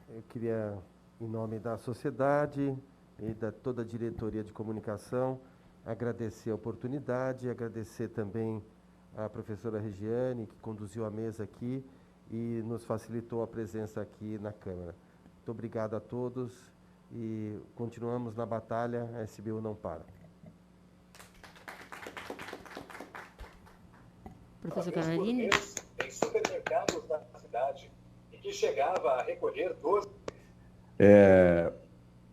Eu queria, em nome da sociedade e da toda a diretoria de comunicação, agradecer a oportunidade, agradecer também a professora Regiane, que conduziu a mesa aqui e nos facilitou a presença aqui na Câmara. Muito obrigado a todos e continuamos na batalha, a SBU não para. Professor Canalini. Em supermercados da cidade e que chegava a recolher 12...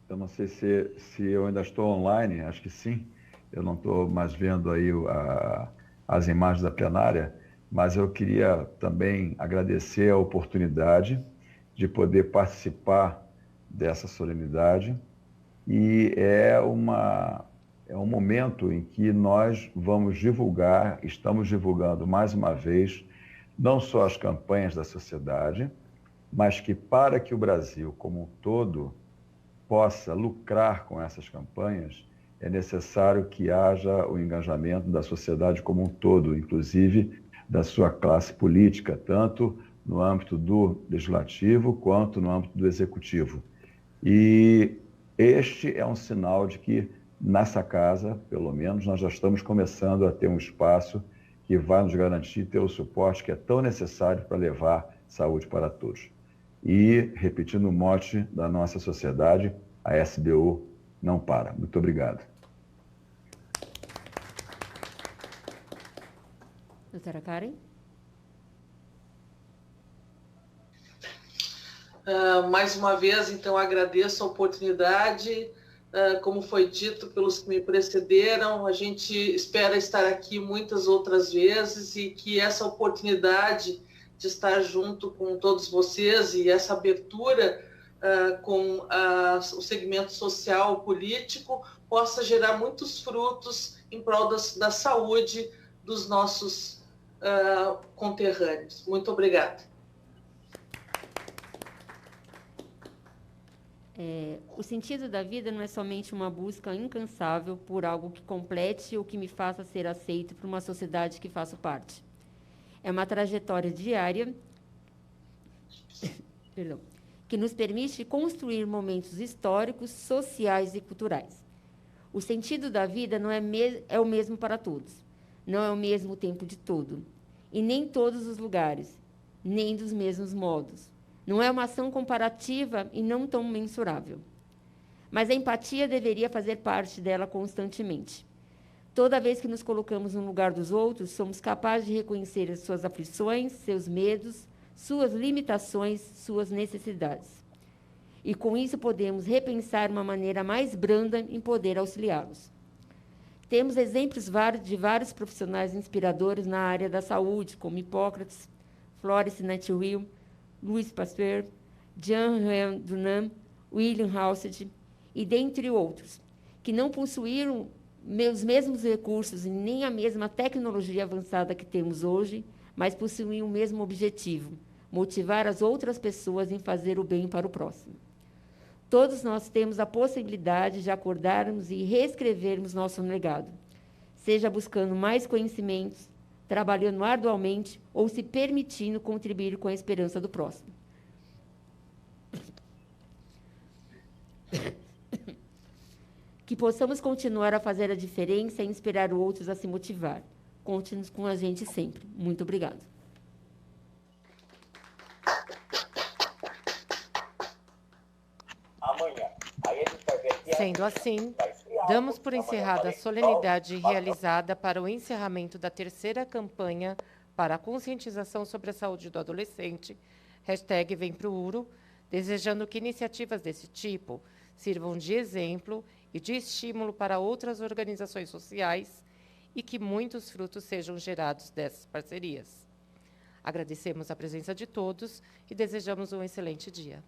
Eu não sei se eu ainda estou online, acho que sim. Eu não estou mais vendo aí as imagens da plenária, mas eu queria também agradecer a oportunidade de poder participar dessa solenidade, e é um momento em que nós vamos divulgar, estamos divulgando mais uma vez, não só as campanhas da sociedade, mas que para que o Brasil como um todo possa lucrar com essas campanhas, é necessário que haja o engajamento da sociedade como um todo, inclusive da sua classe política, tanto no âmbito do legislativo quanto no âmbito do executivo. E este é um sinal de que, nessa casa, pelo menos, nós já estamos começando a ter um espaço que vai nos garantir ter o suporte que é tão necessário para levar saúde para todos. E, repetindo o mote da nossa sociedade, a SBU não para. Muito obrigado. Doutora Karen? Mais uma vez, então, agradeço a oportunidade. Como foi dito pelos que me precederam, a gente espera estar aqui muitas outras vezes e que essa oportunidade de estar junto com todos vocês e essa abertura com o segmento social político possa gerar muitos frutos em prol da saúde dos nossos conterrâneos. Muito obrigada. O sentido da vida não é somente uma busca incansável por algo que complete ou que me faça ser aceito por uma sociedade que faço parte. É uma trajetória diária que nos permite construir momentos históricos, sociais e culturais. O sentido da vida não é o mesmo para todos, não é o mesmo tempo de todo, e nem em todos os lugares, nem dos mesmos modos. Não é uma ação comparativa e não tão mensurável. Mas a empatia deveria fazer parte dela constantemente. Toda vez que nos colocamos no lugar dos outros, somos capazes de reconhecer as suas aflições, seus medos, suas limitações, suas necessidades. E com isso podemos repensar uma maneira mais branda em poder auxiliá-los. Temos exemplos de vários profissionais inspiradores na área da saúde, como Hipócrates, Florence Nightingale, Louis Pasteur, Jean Dunham, William Halsted, e dentre outros, que não possuíram os mesmos recursos e nem a mesma tecnologia avançada que temos hoje, mas possuíam o mesmo objetivo: motivar as outras pessoas em fazer o bem para o próximo. Todos nós temos a possibilidade de acordarmos e reescrevermos nosso legado, seja buscando mais conhecimentos, trabalhando arduamente ou se permitindo contribuir com a esperança do próximo. Que possamos continuar a fazer a diferença e inspirar outros a se motivar. Conte-nos com a gente sempre. Muito obrigada. Sendo assim, damos por encerrada a solenidade realizada para o encerramento da terceira campanha para a conscientização sobre a saúde do adolescente, #VemProUro, desejando que iniciativas desse tipo sirvam de exemplo e de estímulo para outras organizações sociais e que muitos frutos sejam gerados dessas parcerias. Agradecemos a presença de todos e desejamos um excelente dia.